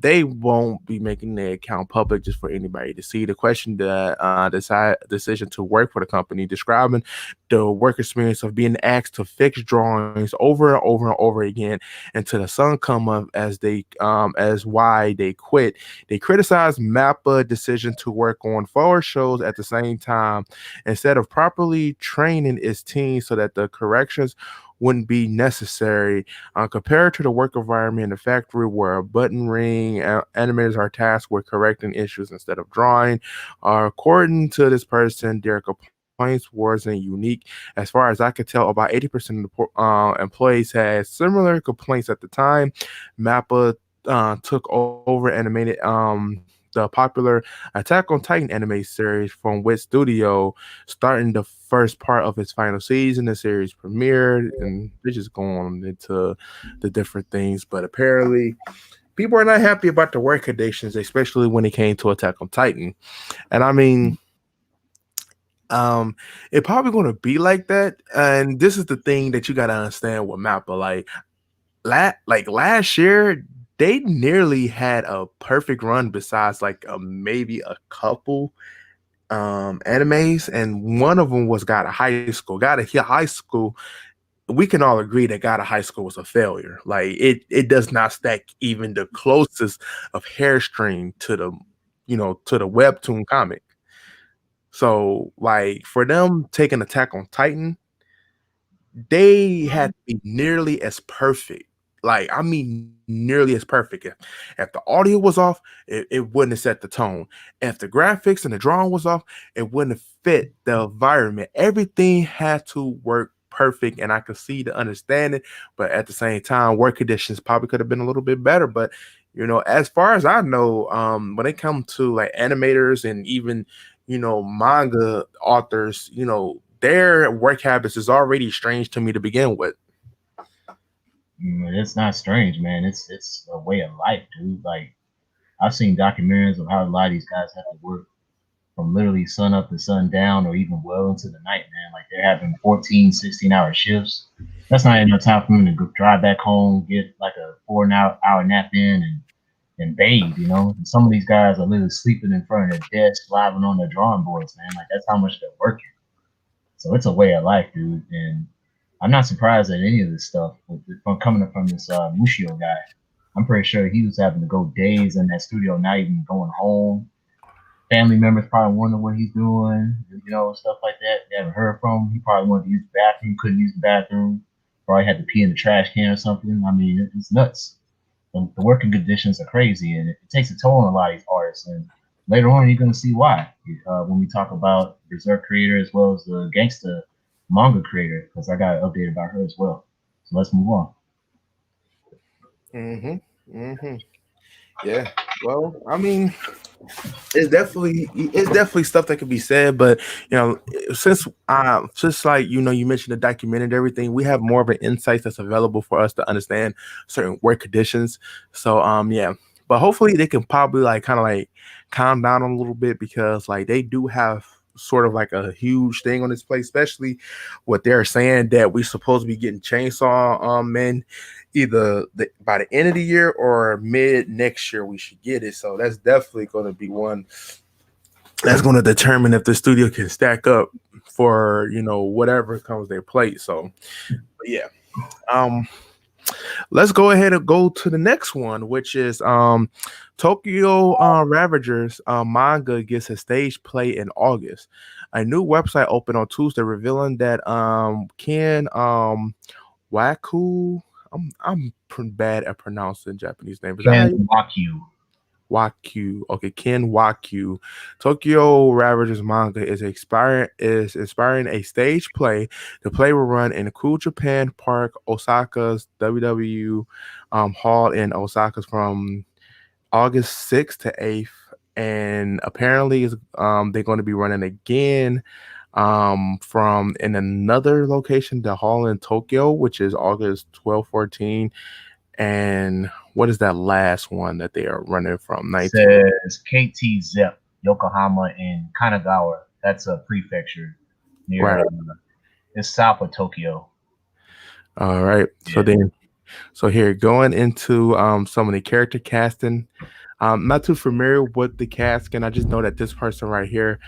they won't be making their account public just for anybody to see. The question that decision to work for the company, describing the work experience of being asked to fix drawings over and over and over again until the sun come up as why they quit. They criticized Mappa decision to work on 4 shows at the same time instead of properly training its team so that the corrections wouldn't be necessary. Compared to the work environment in the factory where a button ring animators are tasked with correcting issues instead of drawing. According to this person, their complaints wasn't unique. As far as I could tell, about 80% of the employees had similar complaints at the time. Mappa took over animated the popular Attack on Titan anime series from Wit Studio, starting the first part of its final season. The series premiered, and they just go on into the different things. But apparently, people are not happy about the work conditions, especially when it came to Attack on Titan. And I mean, it probably going to be like that. And this is the thing that you got to understand with Mappa. Like last year, they nearly had a perfect run besides like maybe a couple animes, and one of them was Got a High School. Got a High School. We can all agree that Got a High School was a failure. Like it does not stack even the closest of Hairstring to the webtoon comic. So like for them taking Attack on Titan, they had to be nearly as perfect. Like, I mean, nearly as perfect. If the audio was off, it wouldn't have set the tone. If the graphics and the drawing was off, it wouldn't have fit the environment. Everything had to work perfect, and I could see the understanding, but at the same time, work conditions probably could have been a little bit better. But as far as I know, when it comes to like animators and even manga authors, their work habits is already strange to me to begin with. It's not strange, man. It's a way of life, dude. Like I've seen documentaries of how a lot of these guys have to work from literally sun up to sun down or even well into the night, man. Like they're having 14, 16-hour shifts. That's not enough time for them to go drive back home, get like a 4 hour nap in and bathe, And some of these guys are literally sleeping in front of their desk, living on their drawing boards, man. Like that's how much they're working. So it's a way of life, dude. And I'm not surprised at any of this stuff from coming from this Mushio guy. I'm pretty sure he was having to go days in that studio, not even going home. Family members probably wonder what he's doing, stuff like that. They haven't heard from him. He probably wanted to use the bathroom, couldn't use the bathroom. Probably had to pee in the trash can or something. I mean, it's nuts. The working conditions are crazy, and it takes a toll on a lot of these artists. And later on, you're going to see why when we talk about Berserk creator as well as the gangsta manga creator, because I got an update about her as well. So let's move on. Yeah. Well, I mean, it's definitely stuff that could be said, but since like you mentioned the documentary and everything, we have more of an insight that's available for us to understand certain work conditions. So yeah, but hopefully they can probably like kind of like calm down a little bit, because like they do have sort of like a huge thing on this place, especially what they're saying that we're supposed to be getting Chainsaw Men either by the end of the year or mid next year. We should get it. So that's definitely going to be one that's going to determine if the studio can stack up for whatever comes their plate. So yeah, let's go ahead and go to the next one, which is Tokyo Ravagers manga gets a stage play in August. A new website opened on Tuesday revealing that Ken Waku. I'm bad at pronouncing Japanese names. Ken Waku. Waku. Okay, Ken Waku. Tokyo Ravagers manga is inspiring a stage play. The play will run in Cool Japan Park, Osaka's WW Hall in Osaka's from August 6th to 8th. And apparently they're going to be running again from in another location, the hall in Tokyo, which is August 12, 14. And what is that last one that they are running from? 19. Says KT Zep, Yokohama and Kanagawa. That's a prefecture near. Right. It's south of Tokyo. All right. So here going into some of the character casting. Not too familiar with the casting. I just know that this person right here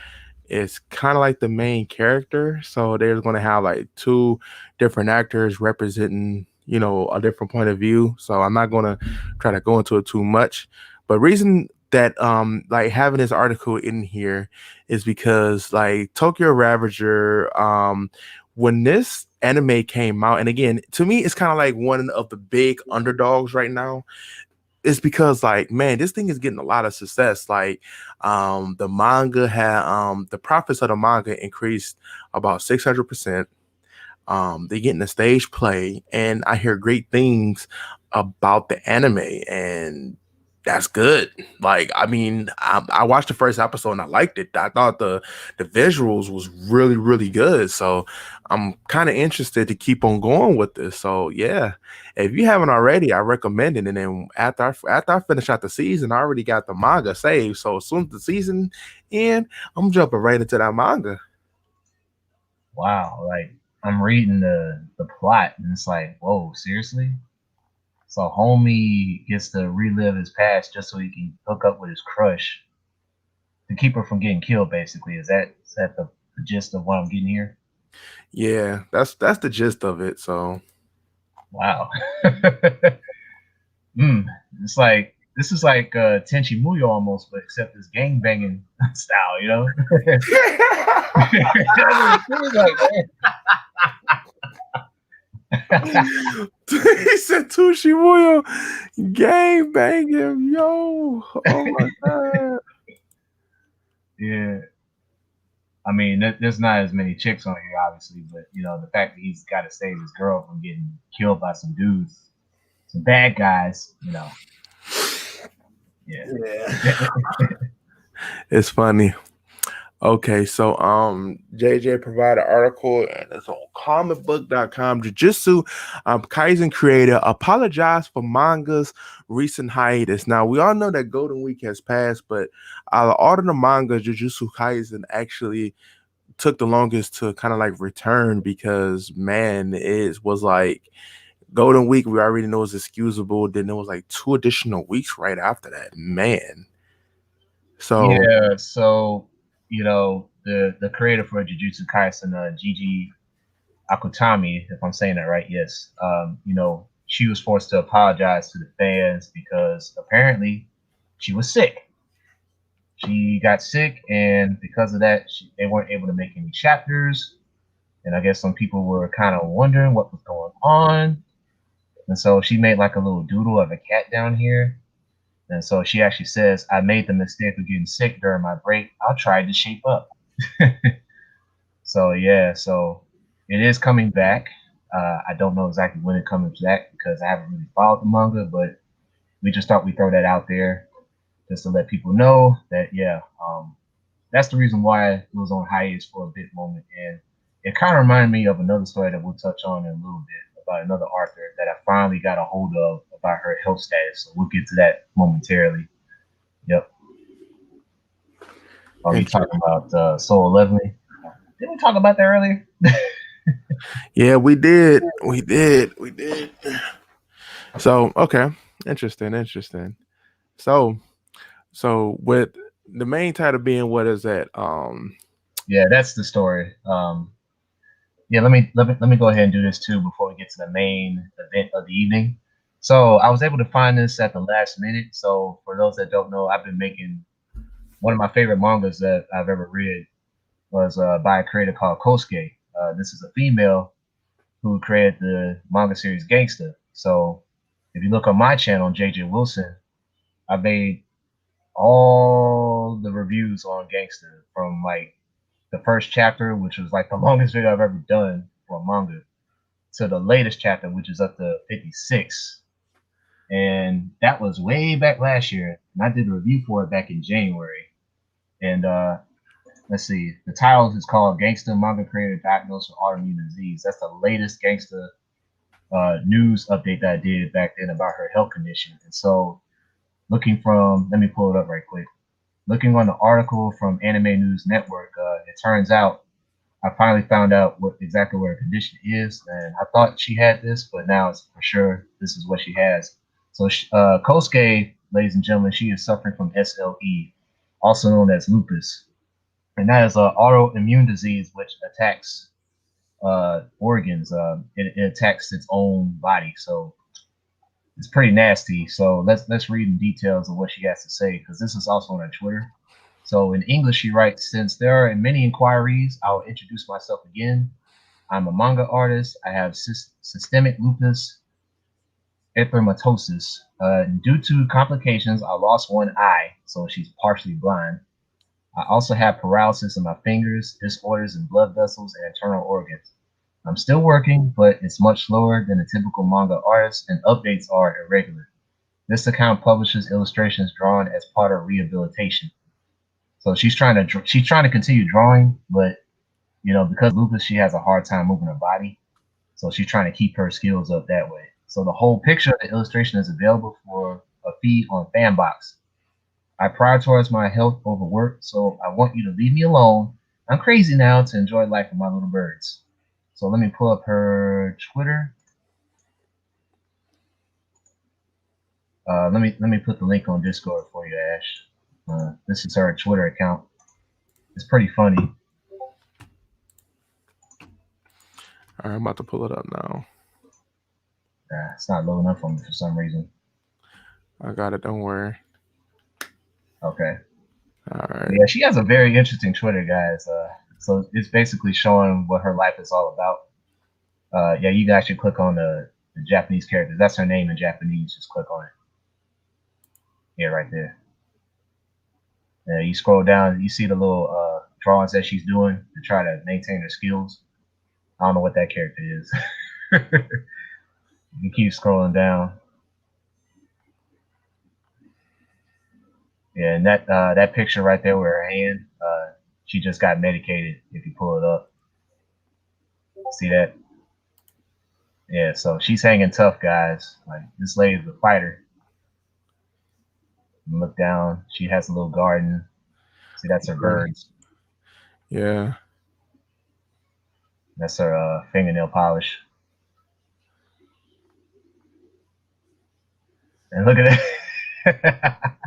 is kind of like the main character. So they're going to have like two different actors representing, a different point of view. So I'm not going to try to go into it too much. But reason that like having this article in here is because like Tokyo Ravager, when this anime came out, and again, to me, it's kind of like one of the big underdogs right now. It's because like, man, this thing is getting a lot of success. Like the manga had the profits of the manga increased about 600%. They're getting a stage play, and I hear great things about the anime, and that's good. Like, I mean, I watched the first episode and I liked it. I thought the visuals was really, really good. So I'm kind of interested to keep on going with this. So yeah, if you haven't already, I recommend it. And then after I finish out the season, I already got the manga saved. So as soon as the season end, I'm jumping right into that manga. Wow, like I'm reading the plot and it's like, whoa, seriously? So homie gets to relive his past just so he can hook up with his crush to keep her from getting killed. Basically, is that the gist of what I'm getting here? Yeah, that's the gist of it. So Wow. It's like this is like Tenchi Muyo almost, but except it's gang banging style, you know? he said Tushi Muyo gang banging, yo. Oh my god. Yeah. I mean, there's not as many chicks on here, obviously, but the fact that he's got to save his girl from getting killed by some dudes, some bad guys, yeah. It's funny. Okay, so JJ provided an article and it's on comicbook.com. Jujutsu Kaisen creator apologized for manga's recent hiatus. Now we all know that Golden Week has passed, but out of all of the manga, Jujutsu Kaisen actually took the longest to kind of like return because man, it was like Golden Week, we already know is excusable. Then there was like 2 additional weeks right after that. Man. So Yeah, so the creator for Jujutsu Kaisen, Gigi Akutami, if I'm saying that right, yes. She was forced to apologize to the fans because apparently she was sick. She got sick, and because of that, they weren't able to make any chapters. And I guess some people were kind of wondering what was going on. And so she made like a little doodle of a cat down here. And so she actually says, I made the mistake of getting sick during my break. I'll try to shape up. So, yeah, so it is coming back. I don't know exactly when it comes back because I haven't really followed the manga, but we just thought we'd throw that out there just to let people know that, that's the reason why it was on hiatus for a bit moment. And it kind of reminded me of another story that we'll touch on in a little bit about another author that I finally got a hold of about her health status. So we'll get to that momentarily. Yep. Are you talking about Soul 11? Didn't we talk about that earlier? yeah, we did. So okay, interesting. So with the main title being what is that? Yeah, that's the story. Yeah, let me go ahead and do this too before we get to the main event of the evening. So I was able to find this at the last minute. So for those that don't know, I've been making one of my favorite mangas that I've ever read was by a creator called Kosuke. This is a female who created the manga series Gangsta. So if you look on my channel, JJ Wilson, I made all the reviews on Gangsta from like the first chapter, which was like the longest video I've ever done for a manga, to the latest chapter, which is up to 56. And that was way back last year. And I did a review for it back in January. And let's see. The title is called "Gangsta Manga Creator Diagnosed with Autoimmune Disease." That's the latest gangsta news update that I did back then about her health condition. And so, looking from, let me pull it up right quick. Looking on the article from Anime News Network, it turns out I finally found out exactly what her condition is, and I thought she had this, but now it's for sure this is what she has. So, Kosuke, ladies and gentlemen, she is suffering from SLE, also known as lupus, and that is an autoimmune disease which attacks organs. It attacks its own body, so it's pretty nasty. So let's read in details of what she has to say, because this is also on her Twitter. So in English, she writes, "Since there are many inquiries, I'll introduce myself again. I'm a manga artist. I have systemic lupus erythematosus. Due to complications, I lost one eye, so she's partially blind. I also have paralysis in my fingers, disorders in blood vessels, and internal organs. I'm still working, but it's much slower than a typical manga artist, and updates are irregular. This account publishes illustrations drawn as part of rehabilitation." So she's trying to continue drawing, but because of lupus, she has a hard time moving her body. So she's trying to keep her skills up that way. So the whole picture of the illustration is available for a fee on Fanbox. I prioritize my health over work, so I want you to leave me alone. I'm crazy now to enjoy life with my little birds. So let me pull up her Twitter. Let me put the link on Discord for you, Ash. This is her Twitter account. It's pretty funny. All right, I'm about to pull it up now. It's not loading up for me for some reason. I got it. Don't worry. Okay. All right. Yeah, she has a very interesting Twitter, guys. So it's basically showing what her life is all about. Yeah, you guys should click on the Japanese characters. That's her name in Japanese. Just click on it. Yeah, right there. You scroll down, you see the little drawings that she's doing to try to maintain her skills. I don't know what that character is. You keep scrolling down. Yeah, and that picture right there with her hand, she just got medicated. If you pull it up, see that? Yeah, so she's hanging tough, guys. Like, this lady's a fighter. Look down. She has a little garden. See, that's her birds. Yeah. That's her fingernail polish. And look at that.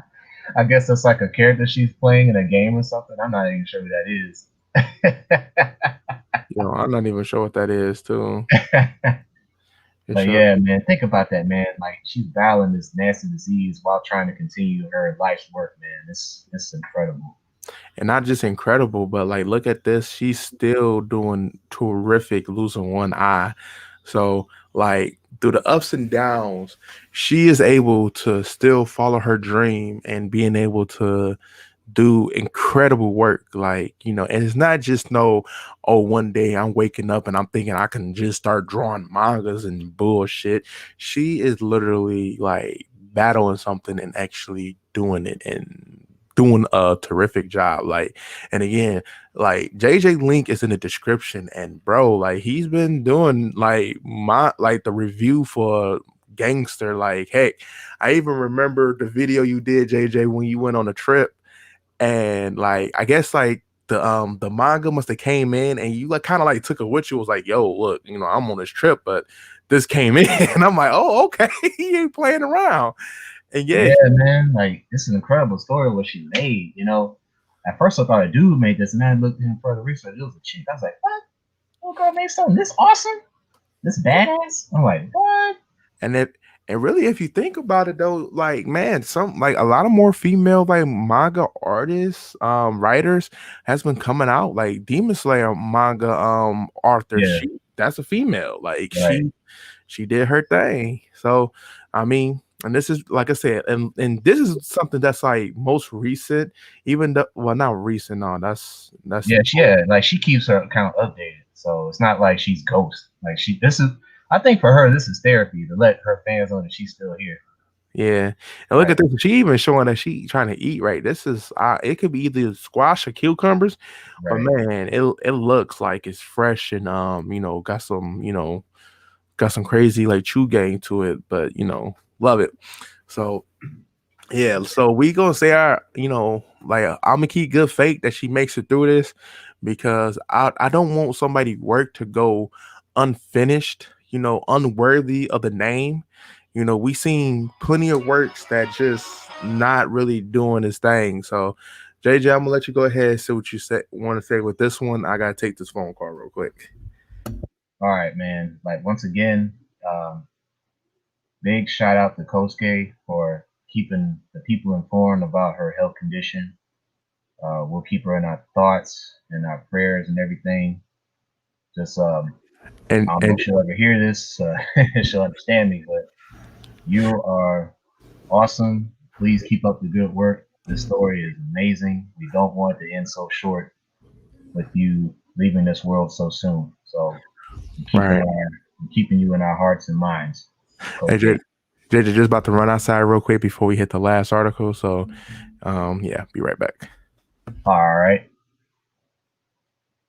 I guess that's like a character she's playing in a game or something. I'm not even sure who that is. I'm not even sure what that is, too. But yeah, man, think about that, man. Like, she's battling this nasty disease while trying to continue her life's work, man. It's incredible. And not just incredible, but like, look at this. She's still doing terrific, losing one eye. So, like, through the ups and downs, she is able to still follow her dream and being able to do incredible work. Like, and it's not just one day I'm waking up and I'm thinking I can just start drawing mangas and bullshit. She is literally like battling something and actually doing it and doing a terrific job. Like, and again, like, JJ link is in the description, and bro, like, he's been doing like the review for Gangster. Like, heck, I even remember the video you did, JJ, when you went on a trip, and like, I guess like the manga must have came in and you like kind of like took it with you. Was like, yo, look, I'm on this trip, but this came in. And I'm like, oh, okay. He ain't playing around. And yeah, man, like, it's an incredible story what she made. At first I thought a dude made this, and then I looked in further research. It was a chick. I was like, what? Oh, girl made something this awesome, this badass. I'm like, what? And really, if you think about it, though, like, man, a lot of more female like manga artists, writers has been coming out. Like, Demon Slayer manga author, that's a female. Like, right. She did her thing. So, I mean, and this is, like I said, and this is something that's like most recent, even though, well, not recent. No, that's like, she keeps her account updated, so it's not like she's ghost. Like, I think for her, this is therapy to let her fans know that she's still here. Yeah, and look Right. at this. She even showing that she trying to eat right. This is it could be either squash or cucumbers, but Right. man, it looks like it's fresh and got some crazy like chew gang to it. But love it. So yeah, so we gonna say like I'm gonna keep good faith that she makes it through this because I don't want somebody work to go unfinished, unworthy of the name. We seen plenty of works that just not really doing this thing. So JJ, I'm gonna let you go ahead and see what you want to say with this one. I gotta take this phone call real quick. All right, man. Like once again, big shout out to Kosuke for keeping the people informed about her health condition. We'll keep her in our thoughts and our prayers and everything. Just I And don't know and if she'll ever hear this. She'll understand me, but you are awesome. Please keep up the good work. This story is amazing. We don't want it to end so short with you leaving this world so soon. So right. keeping you in our hearts and minds, Hey, Kosuke. JJ, just about to run outside real quick before we hit the last article. So yeah, be right back. All right.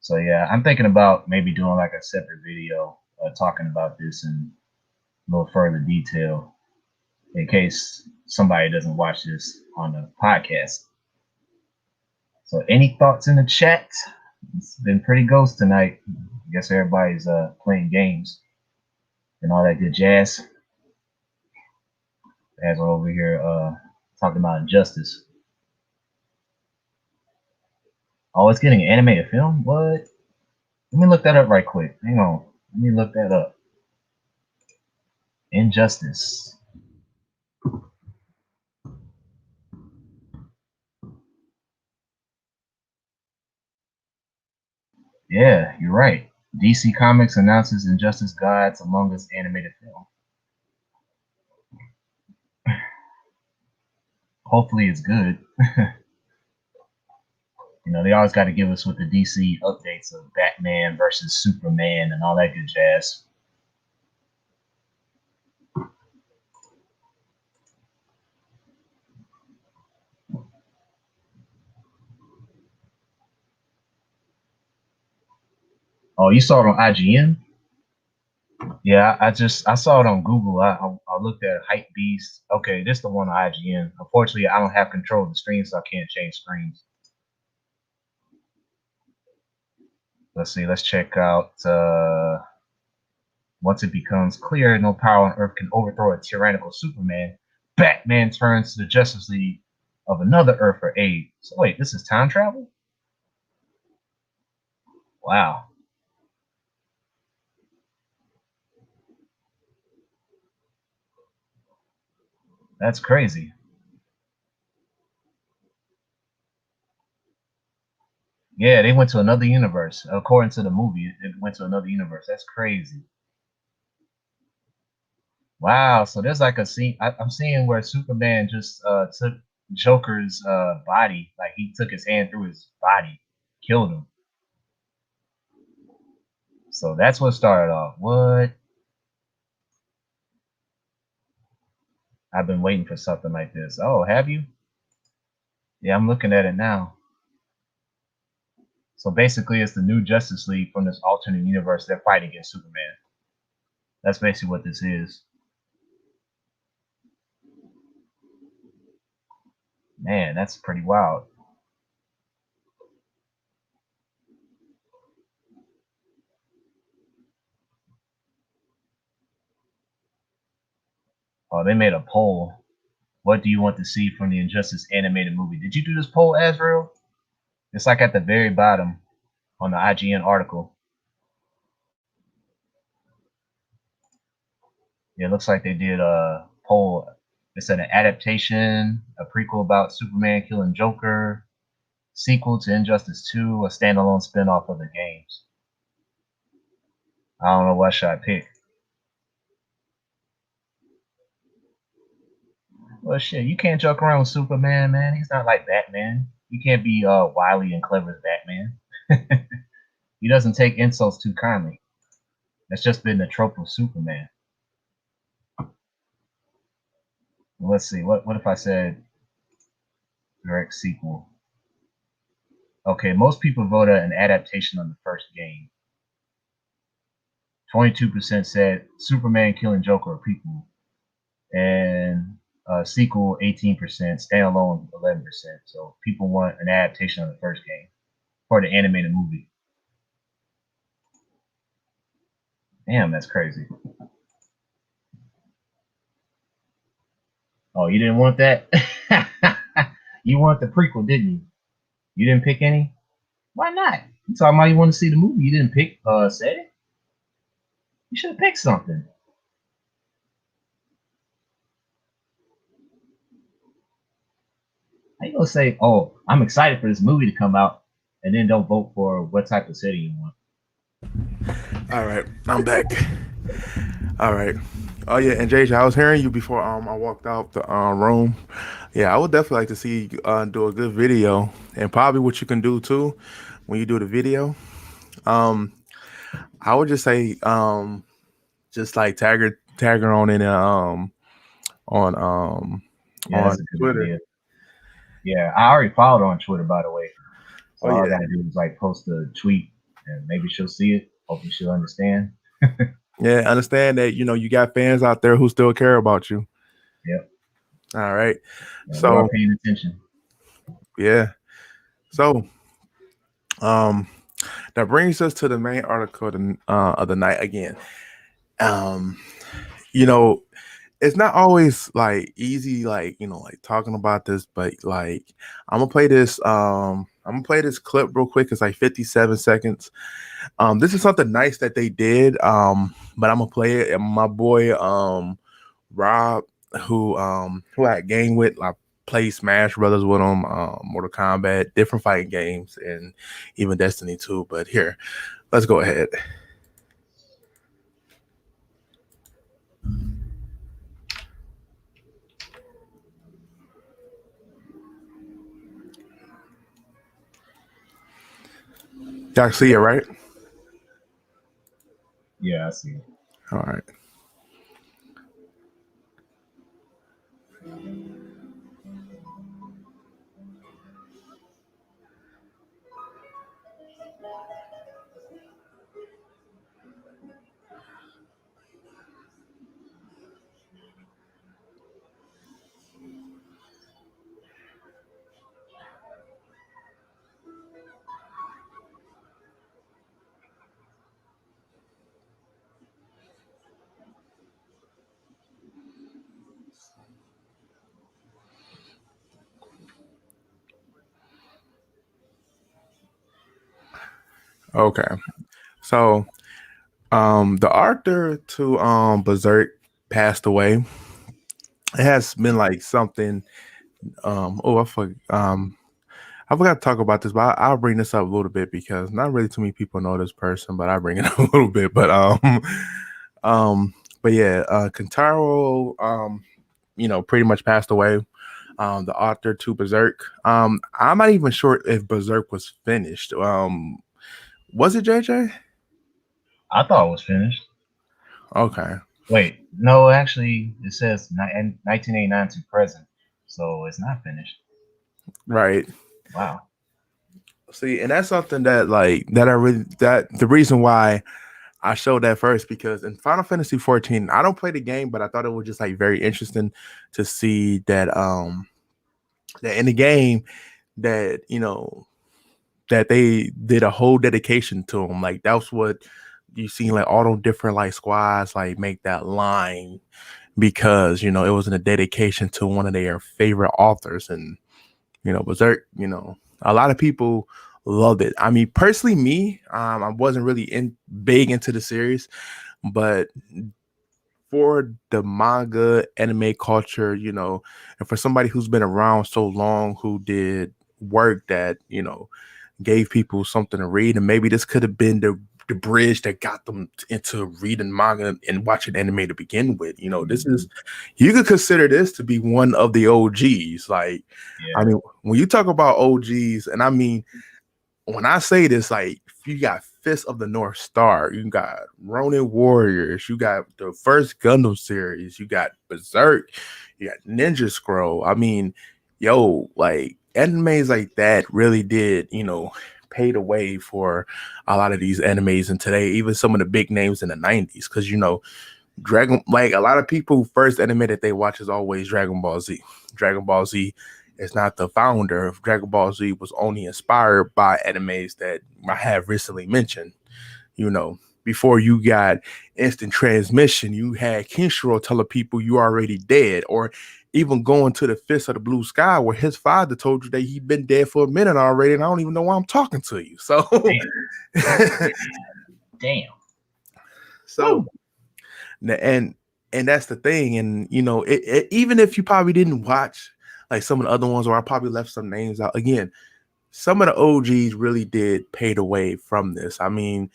So yeah, I'm thinking about maybe doing like a separate video talking about this in a little further detail in case somebody doesn't watch this on the podcast. So any thoughts in the chat? It's been pretty ghost tonight. I guess everybody's playing games and all that good jazz. As we're over here talking about injustice. Oh, it's getting an animated film? What? Let me look that up right quick. Hang on. Let me look that up. Injustice. Yeah, you're right. DC Comics announces Injustice Gods Among Us animated film. Hopefully it's good. They always got to give us with the DC updates of Batman versus Superman and all that good jazz. Oh, you saw it on IGN? Yeah, I saw it on Google. I looked at Hype Beast. Okay, this is the one on IGN. Unfortunately, I don't have control of the screen, so I can't change screens. Let's see. Let's check out. Once it becomes clear no power on Earth can overthrow a tyrannical Superman, Batman turns to the Justice League of another Earth for aid. So wait, this is time travel? Wow. That's crazy. Yeah, they went to another universe. According to the movie, it went to another universe. That's crazy. Wow. So there's like a scene I'm seeing where Superman just took Joker's body, like he took his hand through his body, killed him. So that's what started off. What? I've been waiting for something like this. Oh, have you? Yeah, I'm looking at it now. So basically, it's the new Justice League from this alternate universe. They're fighting against Superman. That's basically what this is. Man, that's pretty wild. Oh, they made a poll. What do you want to see from the Injustice animated movie? Did you do this poll, Azrael? It's like at the very bottom on the IGN article. Yeah, it looks like they did a poll. It said an adaptation, a prequel about Superman killing Joker, sequel to Injustice 2, a standalone spinoff of the games. I don't know what should I pick. Well, shit, you can't joke around with Superman, man. He's not like Batman. You can't be wily and clever as Batman. He doesn't take insults too kindly. That's just been the trope of Superman. Let's see. What if I said direct sequel? Okay, most people voted an adaptation of the first game. 22% said Superman killing Joker or prequel, and sequel 18%, standalone 11%. So people want an adaptation of the first game for the animated movie. Damn, that's crazy. Oh, you didn't want that? You want the prequel, didn't you? You didn't pick any? Why not? You talking about you want to see the movie? You didn't pick setting? You should have picked something. How you gonna say, oh, I'm excited for this movie to come out, and then don't vote for what type of setting you want? All right, I'm back. All right. Oh yeah, and JJ, I was hearing you before I walked out the room. Yeah, I would definitely like to see you do a good video, and probably what you can do too when you do the video. I would just say just like tag her on in on Yeah, on that's a good Twitter. idea. Yeah, I already followed her on Twitter, by the way. So Oh, all I yeah. gotta do is like post a tweet, and maybe she'll see it. Hopefully, she'll understand. Yeah, understand that you got fans out there who still care about you. Yep. All right. Yeah, we So are paying attention. yeah. So that brings us to the main article of the night again. You know, it's not always like easy, like like talking about this, but like I'm gonna play this clip real quick. It's like 57 seconds. This is something nice that they did. But I'm gonna play it. And my boy Rob, who I had game with, I played Smash Brothers with him, Mortal Kombat, different fighting games, and even Destiny 2. But here, let's go ahead. Y'all see it, right? Yeah, I see it. All right. Okay. So the author to Berserk passed away. It has been like something. I forgot to talk about this, but I'll bring this up a little bit because not really too many people know this person, but I bring it up a little bit. But but yeah, Kentaro pretty much passed away. The author to Berserk. I'm not even sure if Berserk was finished. Was it JJ? I thought it was finished. Okay. Wait, no, actually, it says 1989 to present, so it's not finished. Right. Wow. See, and that's something that the reason why I showed that first, because in Final Fantasy 14, I don't play the game, but I thought it was just like very interesting to see that that in the game that that they did a whole dedication to him. Like that's what you see, like all those different like squads like make that line because it wasn't a dedication to one of their favorite authors. And Berserk, a lot of people loved it. I mean, personally, me, I wasn't really big into the series, but for the manga anime culture, and for somebody who's been around so long, who did work that gave people something to read, and maybe this could have been the bridge that got them into reading manga and watching anime to begin with. This is, you could consider this to be one of the OGs. Like, yeah. I mean, when you talk about OGs, and I mean, when I say this, like, you got Fist of the North Star, you got Ronin Warriors, you got the first Gundam series, you got Berserk, you got Ninja Scroll. I mean, yo, like animes like that really did, pay the way for a lot of these animes and today, even some of the big names in the 90s. Because Dragon, like a lot of people, first anime that they watch is always Dragon Ball Z. Dragon Ball Z is not the founder of Dragon Ball Z, was only inspired by animes that I have recently mentioned. Before you got instant transmission, you had Kenshiro telling people you already dead, or even going to the Fist of the Blue Sky, where his father told you that he'd been dead for a minute already, and I don't even know why I'm talking to you. So, Damn. so, and that's the thing, and even if you probably didn't watch like some of the other ones, or I probably left some names out again, some of the OGs really did pay the way from this. I mean,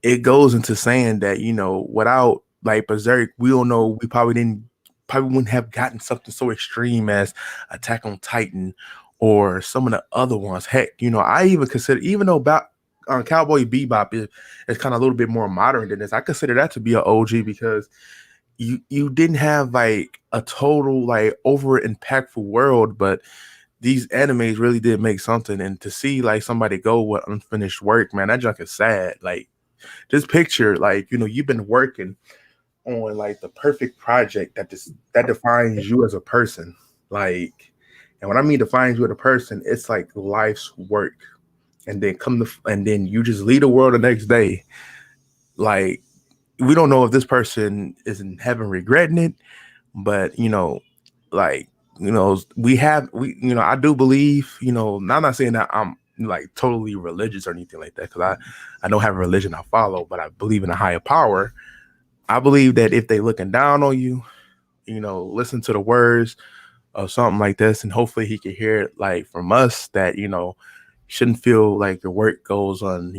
it goes into saying that, without like Berserk, we don't know, we probably wouldn't have gotten something so extreme as Attack on Titan or some of the other ones. Heck, I even consider, even though Cowboy Bebop is kind of a little bit more modern than this, I consider that to be an OG because you didn't have like a total like over impactful world, but these animes really did make something. And to see like somebody go with unfinished work, man, that junk is sad. Like, just picture like you've been working on like the perfect project that defines you as a person. Like, and when I mean defines you as a person, it's like life's work. And then you just leave the world the next day. Like, we don't know if this person is in heaven regretting it, but like, I do believe, I'm not saying that I'm like totally religious or anything like that, because I don't have a religion I follow, but I believe in a higher power. I believe that if they looking down on you, listen to the words of something like this, and hopefully he can hear it like from us, that shouldn't feel like your work goes on,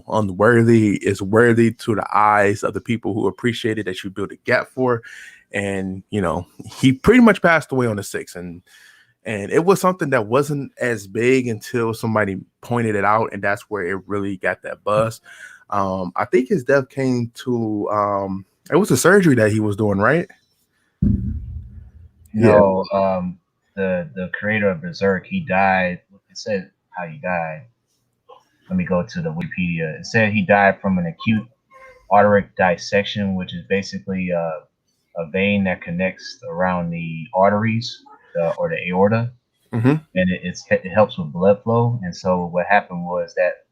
unworthy. Is worthy to the eyes of the people who appreciated that you built a gap for. And he pretty much passed away on the 6th, and it was something that wasn't as big until somebody pointed it out, and that's where it really got that buzz. I think his death came to it was a surgery that he was doing, right? The creator of Berserk, he died. It said how he died. Let me go to the Wikipedia. It said he died from an acute artery dissection, which is basically a vein that connects around the arteries or the aorta, Mm-hmm. and it helps with blood flow. And so what happened was that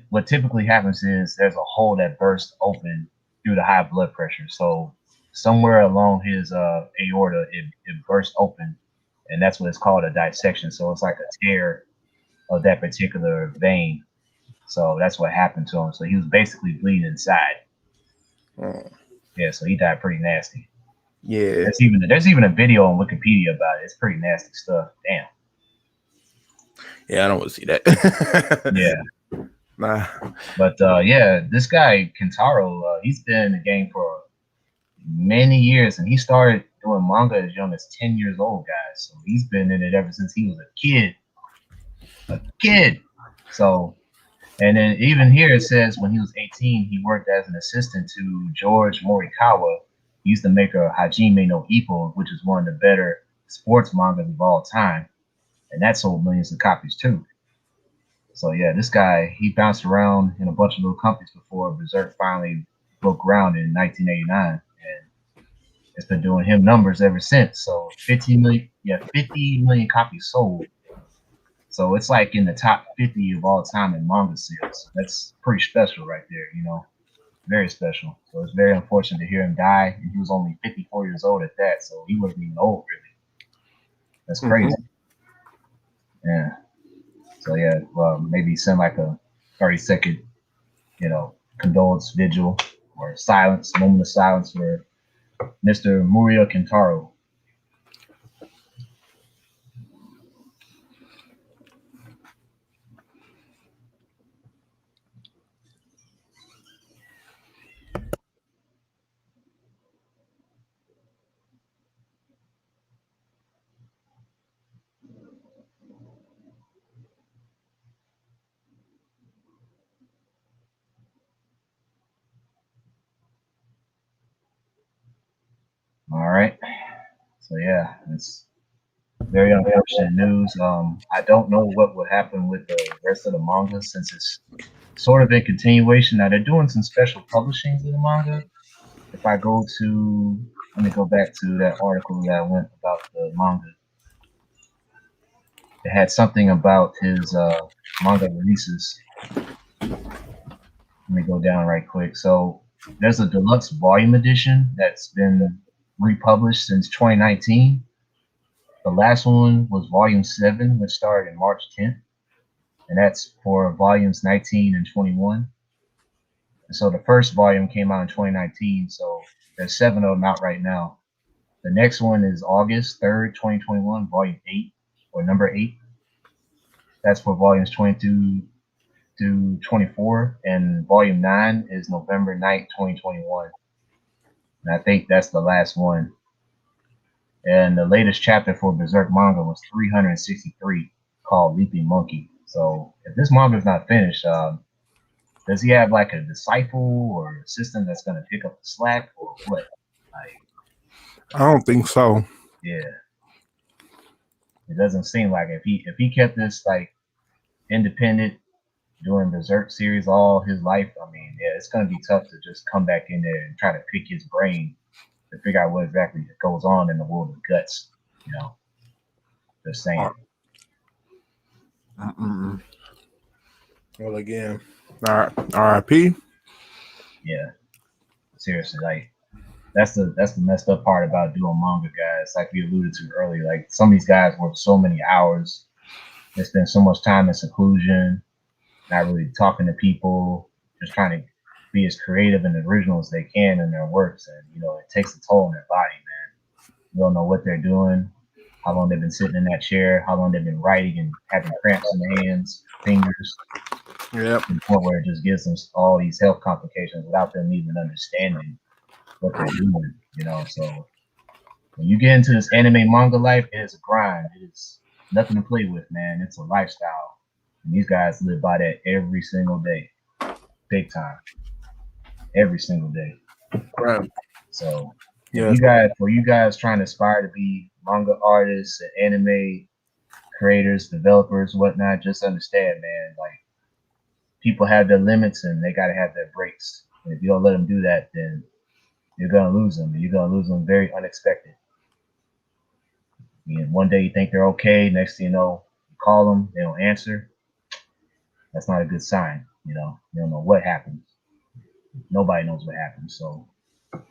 what typically happens is there's a hole that bursts open due to high blood pressure. So somewhere along his aorta, it burst open, and that's what it's called, a dissection. So it's like a tear of that particular vein. So that's what happened to him. So he was basically bleeding inside. Yeah, so he died pretty nasty. Yeah. There's even a video on Wikipedia about it. It's pretty nasty stuff. Damn. Yeah, I don't want to see that. Yeah. Nah. But yeah, this guy Kentaro, he's been in the game for many years, and he started doing manga as young as 10 years old, guys. So he's been in it ever since he was a kid. So, and then even here it says when he was 18, he worked as an assistant to George Morikawa. He's the maker of Hajime no Ippo, which is one of the better sports mangas of all time, and that sold millions of copies too. So yeah, this guy, he bounced around in a bunch of little companies before Berserk finally broke ground in 1989, and it's been doing him numbers ever since. So 50 million copies sold. So it's like in the top 50 of all time in manga sales. That's pretty special right there, very special. So it's very unfortunate to hear him die, and he was only 54 years old at that, so he wasn't even old really. That's crazy. Yeah. So yeah, maybe send like a 30-second, condolence vigil or moment of silence for Mr. Muria Kentaro. So yeah, it's very unfortunate news. I don't know what would happen with the rest of the manga since it's sort of in continuation. Now they're doing some special publishings of the manga. If I go to, let me go back to that article that I went about the manga. It had something about his manga releases. Let me go down right quick. So there's a deluxe volume edition that's been republished since 2019. The last one was volume 7, which started in March 10th, and that's for volumes 19 and 21. And so the first volume came out in 2019, so there's 7 of them out right now. The next one is August 3rd, 2021, volume 8, or number 8. That's for volumes 22 through 24, and volume 9 is November 9th, 2021. And I think that's the last one. And the latest chapter for Berserk manga was 363, called Leaping Monkey. So if this manga is not finished, does he have like a disciple or a system that's going to pick up the slack or what? Like, I don't think so. yeah, it doesn't seem like if he kept this like independent doing Berserk series all his life, I mean, yeah, it's going to be tough to just come back in there and try to pick his brain to figure out what exactly goes on in the world of guts, you know. Just saying. Well, again, R.I.P. Yeah, seriously, like that's the messed up part about doing manga, guys. Like we alluded to earlier, like some of these guys work so many hours, they spend so much time in seclusion, not really talking to people, just trying to be as creative and original as they can in their works, and you know it takes a toll on their body, man. You don't know what they're doing, how long they've been sitting in that chair, how long they've been writing and having cramps in their hands, fingers. Yep. To the point where it just gives them all these health complications without them even understanding what they're doing, you know. So when you get into this anime manga life, it is a grind. It is nothing to play with, man. It's a lifestyle. And these guys live by that every single day. Big time. Every single day. Right. So Yeah. for you guys trying to aspire to be manga artists and anime creators, developers, whatnot, just understand, man, like people have their limits and they gotta have their breaks. And if you don't let them do that, then you're gonna lose them. And you're gonna lose them very unexpected. I mean, one day you think they're okay, next thing you know, you call them, they don't answer. That's not a good sign, you know. You don't know what happens. Nobody knows what happens. So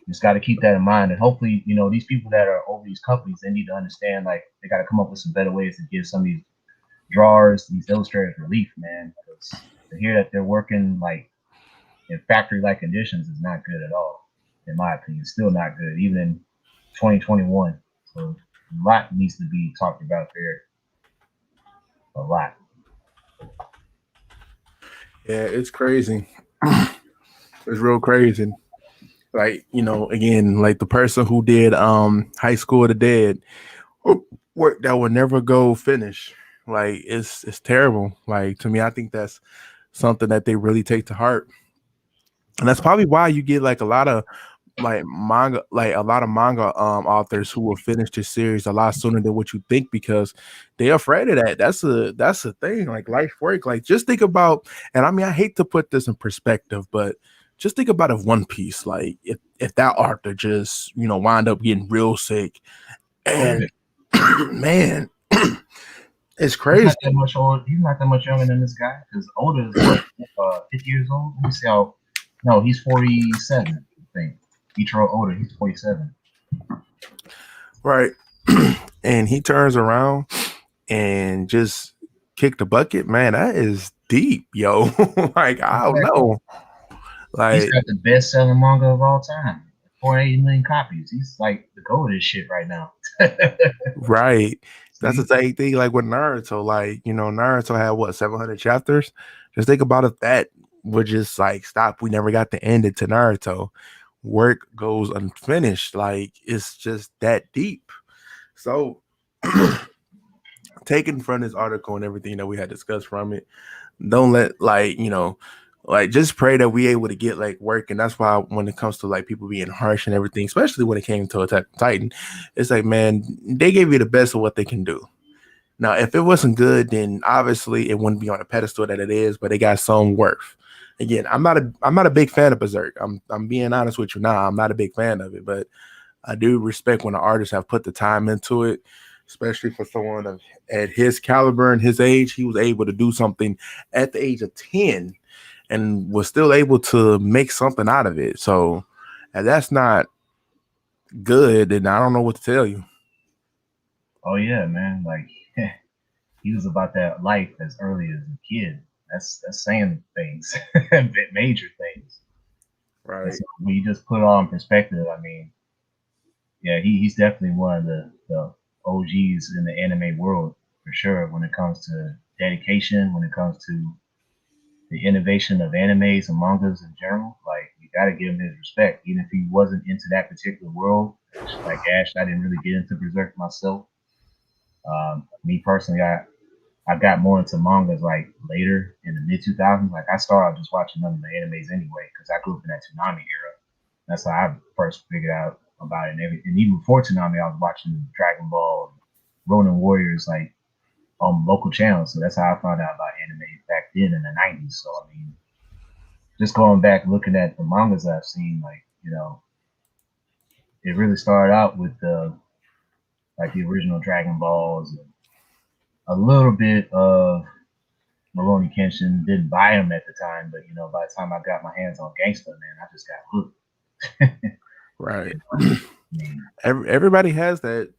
just got to keep that in mind. And hopefully, you know, these people that are over these companies, they need to understand, like, they got to come up with some better ways to give some of these drawers, these illustrators relief, man. Because to hear that they're working, like, in factory-like conditions is not good at all, in my opinion. Still not good, even in 2021. So a lot needs to be talked about there. A lot. Yeah, it's crazy. It's real crazy. Like, you know, again, like the person who did High School of the Dead, work that would never go finish. Like it's terrible. Like to me, I think that's something that they really take to heart. And that's probably why you get like a lot of manga authors who will finish this series a lot sooner than what you think because they're afraid of that. That's a thing, like life work. Like just think about, and I mean I hate to put this in perspective, but just think about if One Piece, like if that author just, you know, wind up getting real sick and man, it's crazy. He's not that much old. He's not that much younger than this guy. Because Oda is what, 50 years old. Let me see how. No, he's 47. I think Ichiro Oda. He's 47. Right, and he turns around and just kick the bucket. Man, that is deep, yo. Like I don't know. Like he's got the best-selling manga of all time. 480 million copies. He's like the goat of this shit right now. right. That's the same thing like with Naruto. Like, you know, Naruto had what, 700 chapters? Just think about if that would just like stop. We never got to end it to Naruto. Work goes unfinished. Like it's just that deep. So taken from this article and everything that we had discussed from it, don't let like, you know, like just pray that we able to get like work. And that's why when it comes to like people being harsh and everything, especially when it came to Attack on Titan, it's like, man, they gave you the best of what they can do. Now, if it wasn't good, then obviously it wouldn't be on a pedestal that it is, but they got some worth. Again, I'm not a big fan of Berserk. I'm being honest with you now. I'm not a big fan of it, but I do respect when the artists have put the time into it, especially for someone at his caliber and his age. He was able to do something at the age of 10 and was still able to make something out of it. So if that's not good, then I don't know what to tell you. Oh yeah, man. Like he was about that life as early as a kid. That's saying things, major things. Right. So when you just put it all in perspective, I mean, yeah, he's definitely one of the OGs in the anime world for sure. When it comes to dedication, when it comes to the innovation of animes and mangas in general, like you got to give him his respect, even if he wasn't into that particular world. Like Ash, I didn't really get into Berserk myself. Me personally, I got more into mangas like later in the mid 2000s. Like I started just watching none of the animes anyway because I grew up in that Toonami era. That's how I first figured out about it. And even before Toonami, I was watching Dragon Ball, Ronin Warriors, like on local channels. So that's how I found out about anime back then in the 90s. So I mean, just going back looking at the mangas I've seen, like it really started out with the original Dragon Balls, and a little bit of Rurouni Kenshin. Didn't buy them at the time, but by the time I got my hands on Gangsta, man, I just got hooked. Right. Everybody has that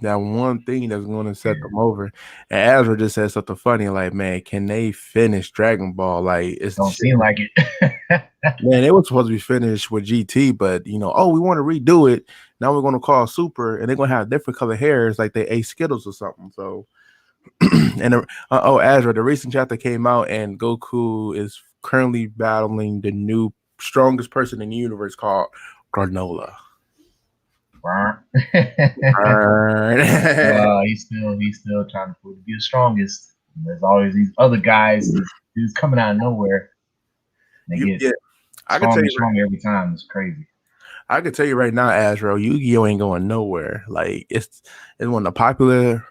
one thing that's going to set them over. And Azra just said something funny, like, man, can they finish Dragon Ball? Like, it don't seem like it. Man, it was supposed to be finished with GT, but we want to redo it. Now we're going to call Super, and they're going to have different color hairs, like they ate Skittles or something. So, and Azra, the recent chapter came out, and Goku is currently battling the new strongest person in the universe called Granola. He's still trying to prove to be the strongest. There's always these other guys who's coming out of nowhere. They get stronger every time. It's crazy. I can tell you right now, Azra, Yu-Gi-Oh ain't going nowhere. Like it's one of the popular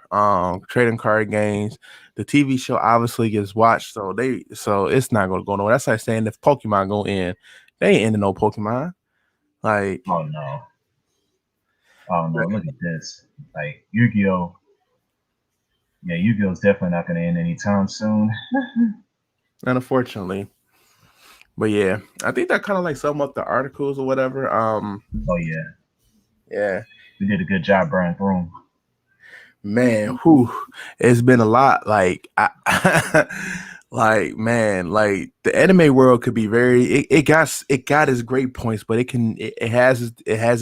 trading card games. The TV show obviously gets watched, so it's not going to go nowhere. That's like saying if Pokemon go in, they ain't ending no Pokemon. Like, oh no, look at this. Like Yu-Gi-Oh. Yeah, Yu-Gi-Oh is definitely not going to end anytime soon. Unfortunately. But yeah, I think that kind of like sum up the articles or whatever. Oh yeah. Yeah. We did a good job, Brian Throne. Man, it's been a lot. Like like the anime world could be very it got its great points, but it has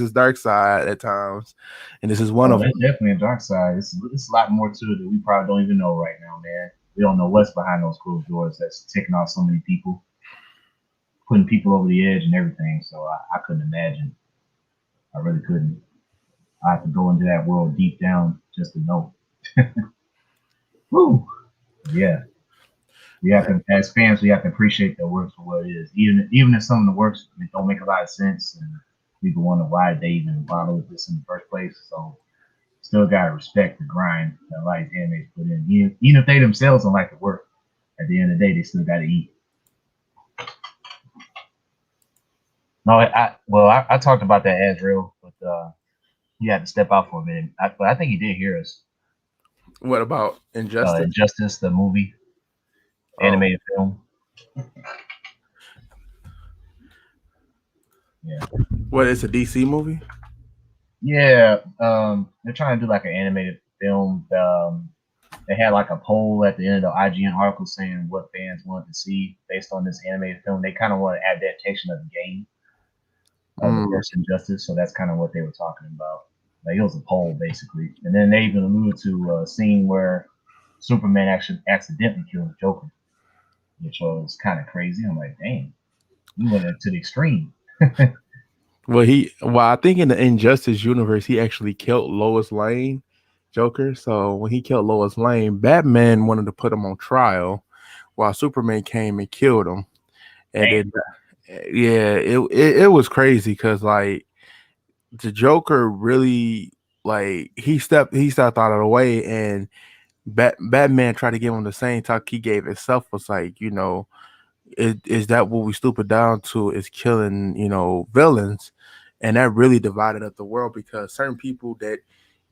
its dark side at times. And this is one of them. There's definitely a dark side. It's a lot more to it that we probably don't even know right now, man. We don't know what's behind those closed doors that's taking off so many people, putting people over the edge and everything. So I couldn't imagine. I really couldn't. I have to go into that world deep down just to know. Woo. Yeah. We have to, as fans, we have to appreciate the work for what it is. Even if some of the works don't make a lot of sense and people wonder why they even bother with this in the first place. So still gotta respect the grind that a lot of animes put in. Even if they themselves don't like the work, at the end of the day they still gotta eat. No, I talked about that Azrael, but he had to step out for a minute. But I think he did hear us. What about Injustice? Injustice, the movie, animated film. Yeah. What? It's a DC movie? Yeah. They're trying to do like an animated film. They had like a poll at the end of the IGN article saying what fans wanted to see based on this animated film. They kind of want an adaptation of the game. The first Injustice, so that's kind of what they were talking about. Like it was a poll basically, and then they even alluded to a scene where Superman actually accidentally killed Joker, which was kind of crazy. I'm like, dang, you went to the extreme. Well, I think in the Injustice universe, he actually killed Lois Lane, Joker. So when he killed Lois Lane, Batman wanted to put him on trial, while Superman came and killed him. and then yeah, it was crazy because like the Joker really like he stepped out of the way, and Batman tried to give him the same talk he gave himself. Was like, is that what we stoop it down to? Is killing villains, and that really divided up the world because certain people that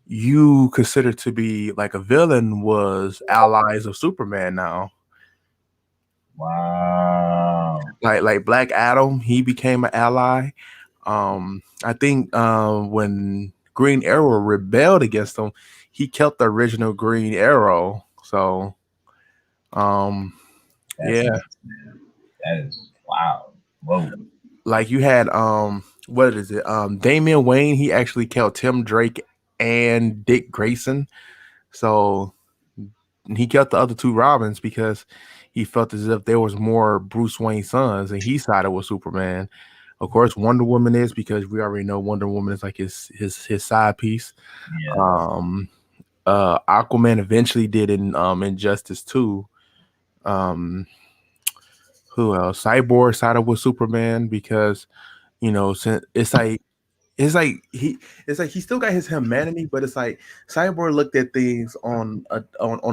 you consider to be like a villain was allies of Superman now. Wow. Like Black Adam, he became an ally. I think when Green Arrow rebelled against him, he kept the original Green Arrow. So That's yeah, nuts, man. That is wow. Whoa. like you had what is it? Damian Wayne, he actually killed Tim Drake and Dick Grayson. So he kept the other two Robins because he felt as if there was more Bruce Wayne sons, and he sided with Superman. Of course, Wonder Woman is because we already know Wonder Woman is like his side piece. Yeah. Aquaman eventually did in Injustice 2. Who else? Cyborg sided with Superman because since it's like he still got his humanity, but it's like Cyborg looked at things on a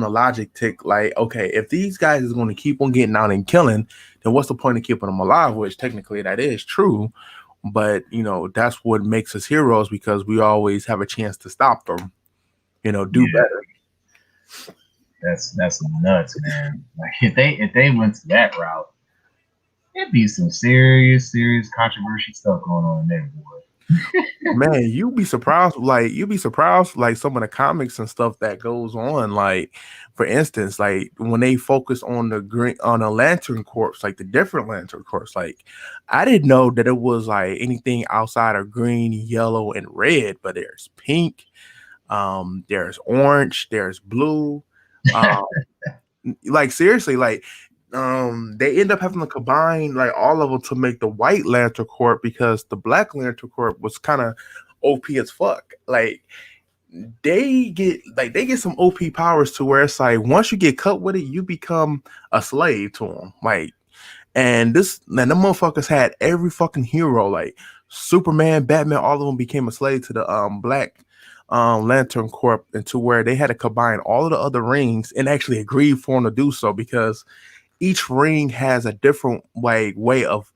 logic tick. Like, okay, if these guys is going to keep on getting out and killing, then what's the point of keeping them alive? Which technically that is true, but that's what makes us heroes because we always have a chance to stop them. Do better. That's nuts, man. Like if they went to that route, it'd be some serious controversy stuff going on in there, boy. Man, you'd be surprised. Like some of the comics and stuff that goes on. Like, for instance, like when they focus on a Lantern Corps, like the different Lantern Corps. Like, I didn't know that it was like anything outside of green, yellow, and red. But there's pink, there's orange, there's blue. Like seriously, like they end up having to combine like all of them to make the White Lantern Corps because the Black Lantern Corps was kind of OP as fuck. Like they get some OP powers to where it's like once you get cut with it, you become a slave to them. Like, and the motherfuckers had every fucking hero like Superman, Batman, all of them became a slave to the Black Lantern Corp, and to where they had to combine all of the other rings and actually agreed for them to do so because each ring has a different way of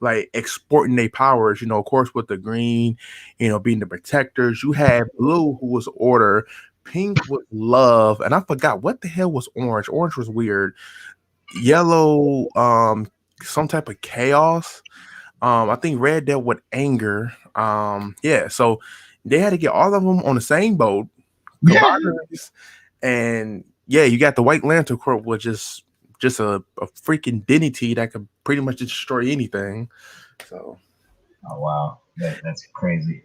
like exporting their powers. Of course, with the green, being the protectors. You had blue, who was order, pink was love, and I forgot what the hell was orange. Orange was weird. Yellow, some type of chaos. I think red dealt with anger. Yeah, so they had to get all of them on the same boat. And yeah, you got the White Lantern Corps, which is just a freaking divinity that could pretty much destroy anything. So, oh wow, that's crazy.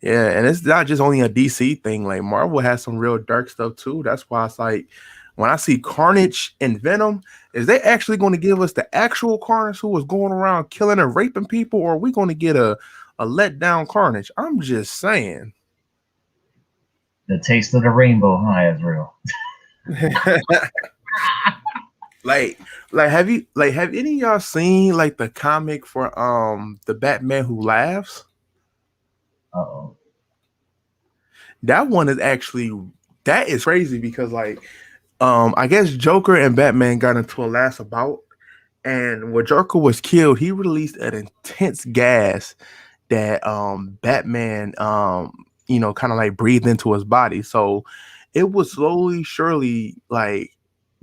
Yeah, and it's not just only a DC thing. Like Marvel has some real dark stuff too. That's why it's like when I see Carnage and Venom, is they actually going to give us the actual Carnage who was going around killing and raping people, or are we going to get a letdown Carnage? I'm just saying. The taste of the rainbow, huh, Israel? like have any of y'all seen like the comic for the Batman Who Laughs? Uh-oh. That one is that is crazy because like I guess Joker and Batman got into a last bout, and when Joker was killed, he released an intense gas that Batman kind of like breathed into his body. So it was slowly, surely like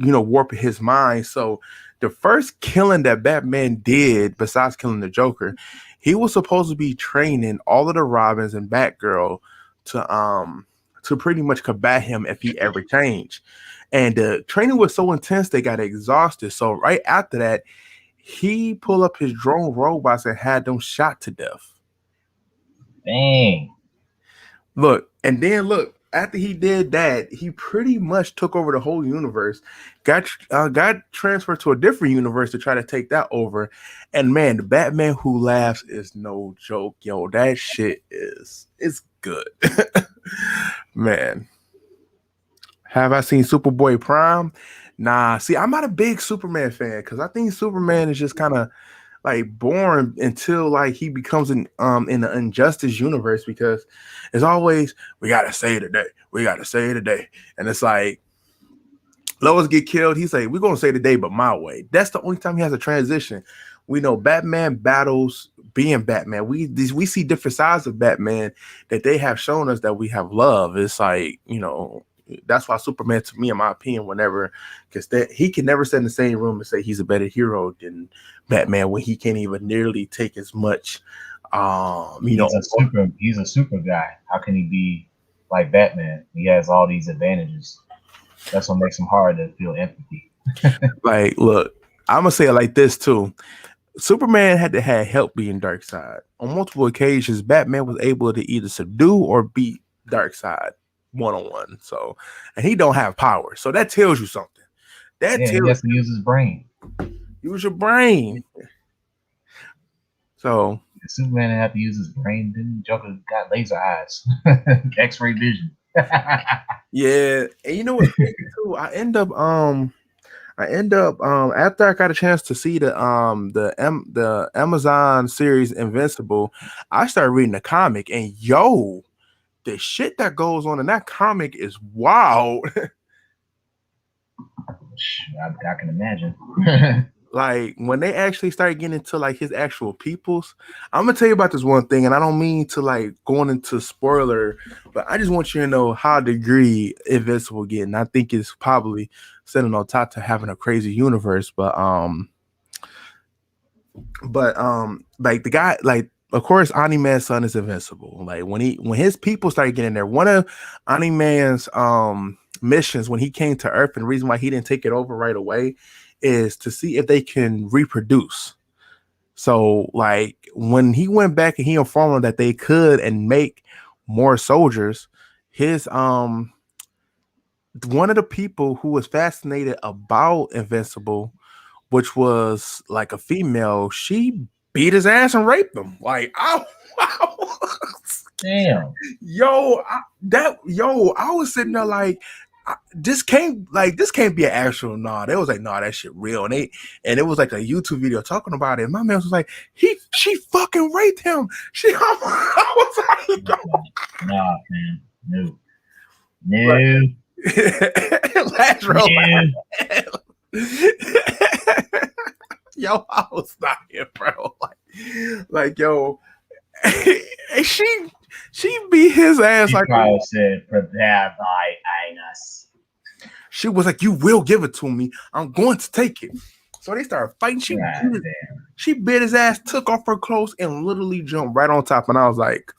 warping his mind. So the first killing that Batman did, besides killing the Joker, he was supposed to be training all of the Robins and Batgirl to pretty much combat him if he ever changed. And the training was so intense they got exhausted. So right after that, he pulled up his drone robots and had them shot to death. Dang. Look, after he did that, he pretty much took over the whole universe, got transferred to a different universe to try to take that over. And man, the Batman Who Laughs is no joke. Yo, that shit it's good. Man. Have I seen Superboy Prime? Nah, see, I'm not a big Superman fan because I think Superman is just kind of like boring until like he becomes in the Injustice universe because it's always we gotta save the day, we gotta save the day, and it's like Lois get killed. He's like, we're gonna save the day, but my way. That's the only time he has a transition. We know Batman battles being Batman. We see different sides of Batman that they have shown us that we have love. It's like, that's why Superman, to me, in my opinion, whenever, because that he can never sit in the same room and say he's a better hero than Batman when he can't even nearly take as much. He's a super guy. How can he be like Batman? He has all these advantages. That's what makes him hard to feel empathy. Like, look, I'm gonna say it like this too. Superman had to have help being Darkseid. On multiple occasions, Batman was able to either subdue or beat Darkseid one-on-one. So, and he don't have power. So that tells you something. He has to use his brain. Use your brain. So Superman didn't have to use his brain, dude. Joker got laser eyes, X-ray vision. Yeah, and you know what's crazy too? I end up after I got a chance to see the Amazon series Invincible, I started reading the comic, and the shit that goes on in that comic is wild. I can imagine. Like when they actually start getting into like his actual peoples, I'm gonna tell you about this one thing, and I don't mean to like going into spoiler, but I just want you to know how degree Invincible getting. I think it's probably sitting on top to having a crazy universe, but like the guy, like of course, Ani-Man's son is invincible. Like when his people started getting there, one of Ani-Man's missions when he came to Earth, and the reason why he didn't take it over right away is to see if they can reproduce. So like when he went back and he informed them that they could and make more soldiers, his one of the people who was fascinated about Invincible, which was like a female, she beat his ass and raped him. Like, oh, damn, I was sitting there like, this can't be an actual They was like, that shit real, and it was like a YouTube video talking about it. And my man was like, she fucking raped him. I was like, nah, man, no. Last row. Yo, I was not here, bro. Like, yo, she beat his ass. She like probably said, "Prepare thy anus." She was like, "You will give it to me. I'm going to take it." So they started fighting. She bit his ass, took off her clothes, and literally jumped right on top. And I was like,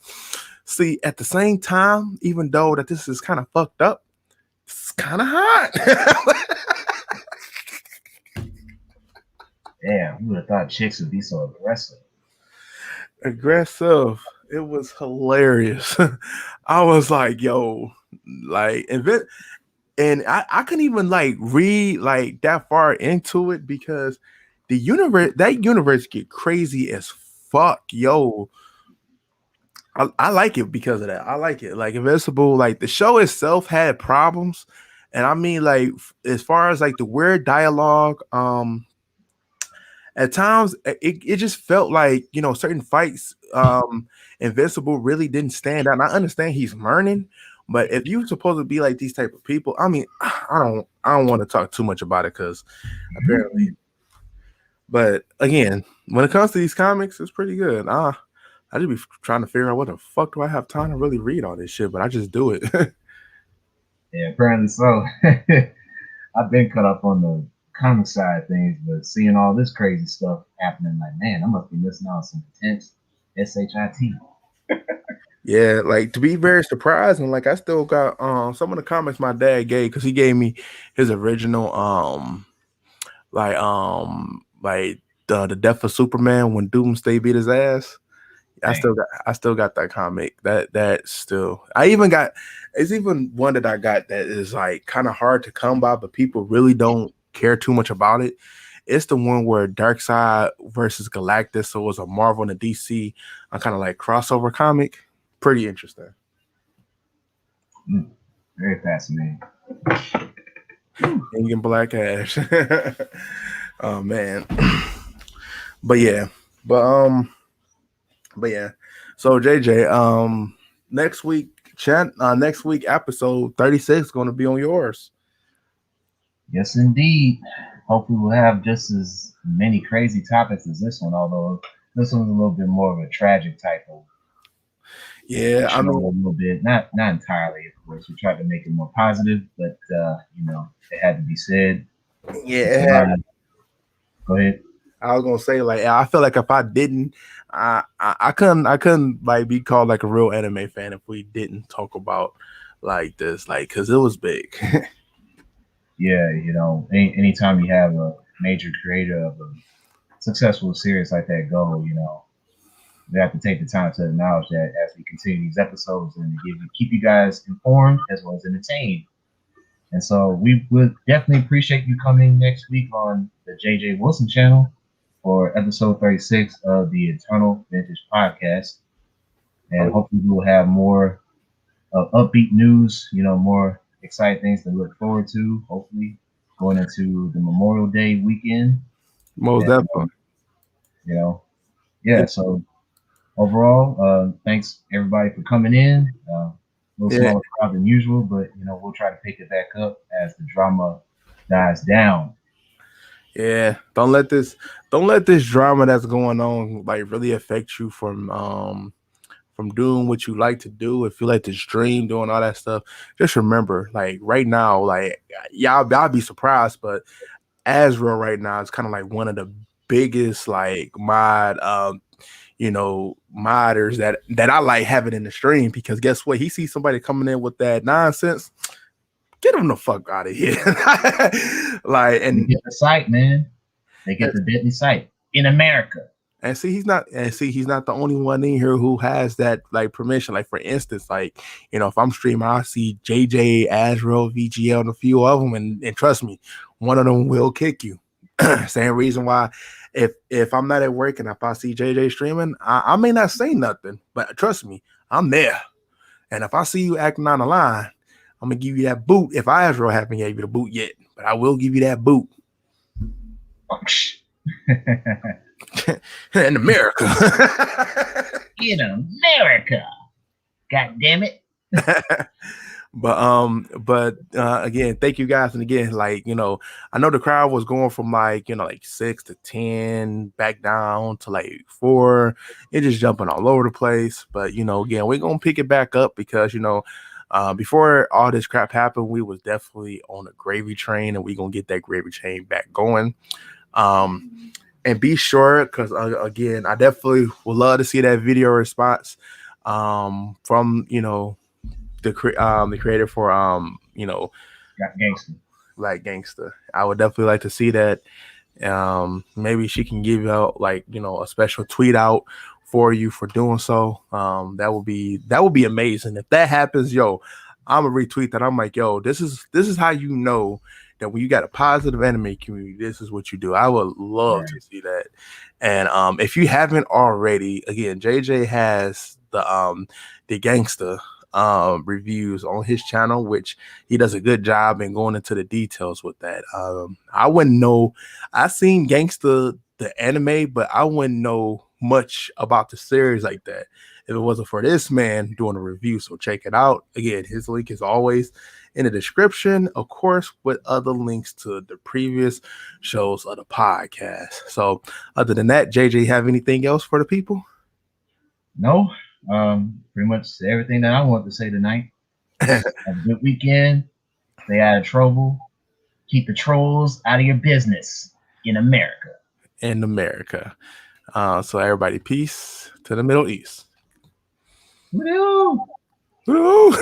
see, at the same time, even though that this is kind of fucked up, it's kind of hot. Damn, you would have thought chicks would be so aggressive. It was hilarious. I was like, yo, like, and I couldn't even like read like that far into it because that universe get crazy as fuck. Yo, I like it because of that. I like it. Like Invincible, like the show itself had problems. And I mean, like, as far as like the weird dialogue, at times it just felt like, certain fights, Invincible really didn't stand out. And I understand he's learning, but if you're supposed to be like these type of people, I mean, I don't want to talk too much about it because apparently. But again, when it comes to these comics, it's pretty good. I just be trying to figure out what the fuck do I have time to really read all this shit, but I just do it. Yeah, apparently so. I've been cut up on the comic side of things, but seeing all this crazy stuff happening, like, man, I must be missing out on some intense SHIT. Yeah, like to be very surprising, like I still got some of the comics my dad gave because he gave me his original like the Death of Superman when Doomsday beat his ass. I still got that comic. That still it's even one that I got that is like kind of hard to come by, but people really don't care too much about it. It's the one where Darkseid versus Galactus, so it was a Marvel and a DC kind of like crossover comic. Pretty interesting. Very fascinating. Ink and Black Ash. Oh man. But yeah. But yeah. So JJ, next week next week episode 36 is gonna be on yours. Yes, indeed. Hopefully, we'll have just as many crazy topics as this one, although this one's a little bit more of a tragic type of Yeah, I show, mean, a little bit. Not entirely, of course. We tried to make it more positive, but it had to be said. yeah. Go ahead. I was gonna say, like, I feel like if I didn't, I couldn't like be called like a real anime fan if we didn't talk about like this, like, because it was big. Yeah, anytime you have a major creator of a successful series like that go, we have to take the time to acknowledge that as we continue these episodes and keep you guys informed as well as entertained. And so we would definitely appreciate you coming next week on the JJ Wilson channel for episode 36 of the Eternal Vintage Podcast. And hopefully we'll have more upbeat news, more exciting things to look forward to, hopefully going into the Memorial Day weekend. Most definitely. So overall, thanks everybody for coming in. A little smaller crowd than usual, but we'll try to pick it back up as the drama dies down. Yeah, don't let this drama that's going on like really affect you from doing what you like to do. If you like to stream, doing all that stuff, just remember, like right now, like y'all be surprised, but Azrael right now is kind of like one of the biggest like modders that I like having in the stream, because guess what? He sees somebody coming in with that nonsense. Get him the fuck out of here. Like, and they get the sight, man. They get the deadly sight in America. And he's not the only one in here who has that like permission. Like, for instance, like, if I'm streaming, I see JJ, Azrael, VGL, and a few of them, and trust me, one of them will kick you. Same reason why if I'm not at work and if I see JJ streaming, I may not say nothing, but trust me, I'm there. And if I see you acting on the line, I'm gonna give you that boot. If Azrael haven't gave you the boot yet, but I will give you that boot. In America. In America. God damn it. But again, thank you guys. And again, like, I know the crowd was going from like 6 to 10 back down to like 4. It just jumping all over the place. But again, we're gonna pick it back up because before all this crap happened, we was definitely on a gravy train, and we're gonna get that gravy train back going. And be sure, because again, I definitely would love to see that video response from the creator for Gangsta. I would definitely like to see that. Maybe she can give out like a special tweet out for you for doing so. That would be amazing. If that happens, I'm gonna retweet that. I'm like, this is how you know that when you got a positive anime community, this is what you do. I would love to see that. And if you haven't already, again, JJ has the Gangsta reviews on his channel, which he does a good job in going into the details with that. I wouldn't know. I seen Gangsta the anime, but I wouldn't know much about the series like that if it wasn't for this man doing a review. So check it out. Again, his link is always in the description, of course, with other links to the previous shows of the podcast. So other than that, JJ, have anything else for the people? No, pretty much everything that I want to say tonight. Have a good weekend. Stay out of trouble. Keep the trolls out of your business in America. So everybody, peace to the Middle East. Woo! Woo!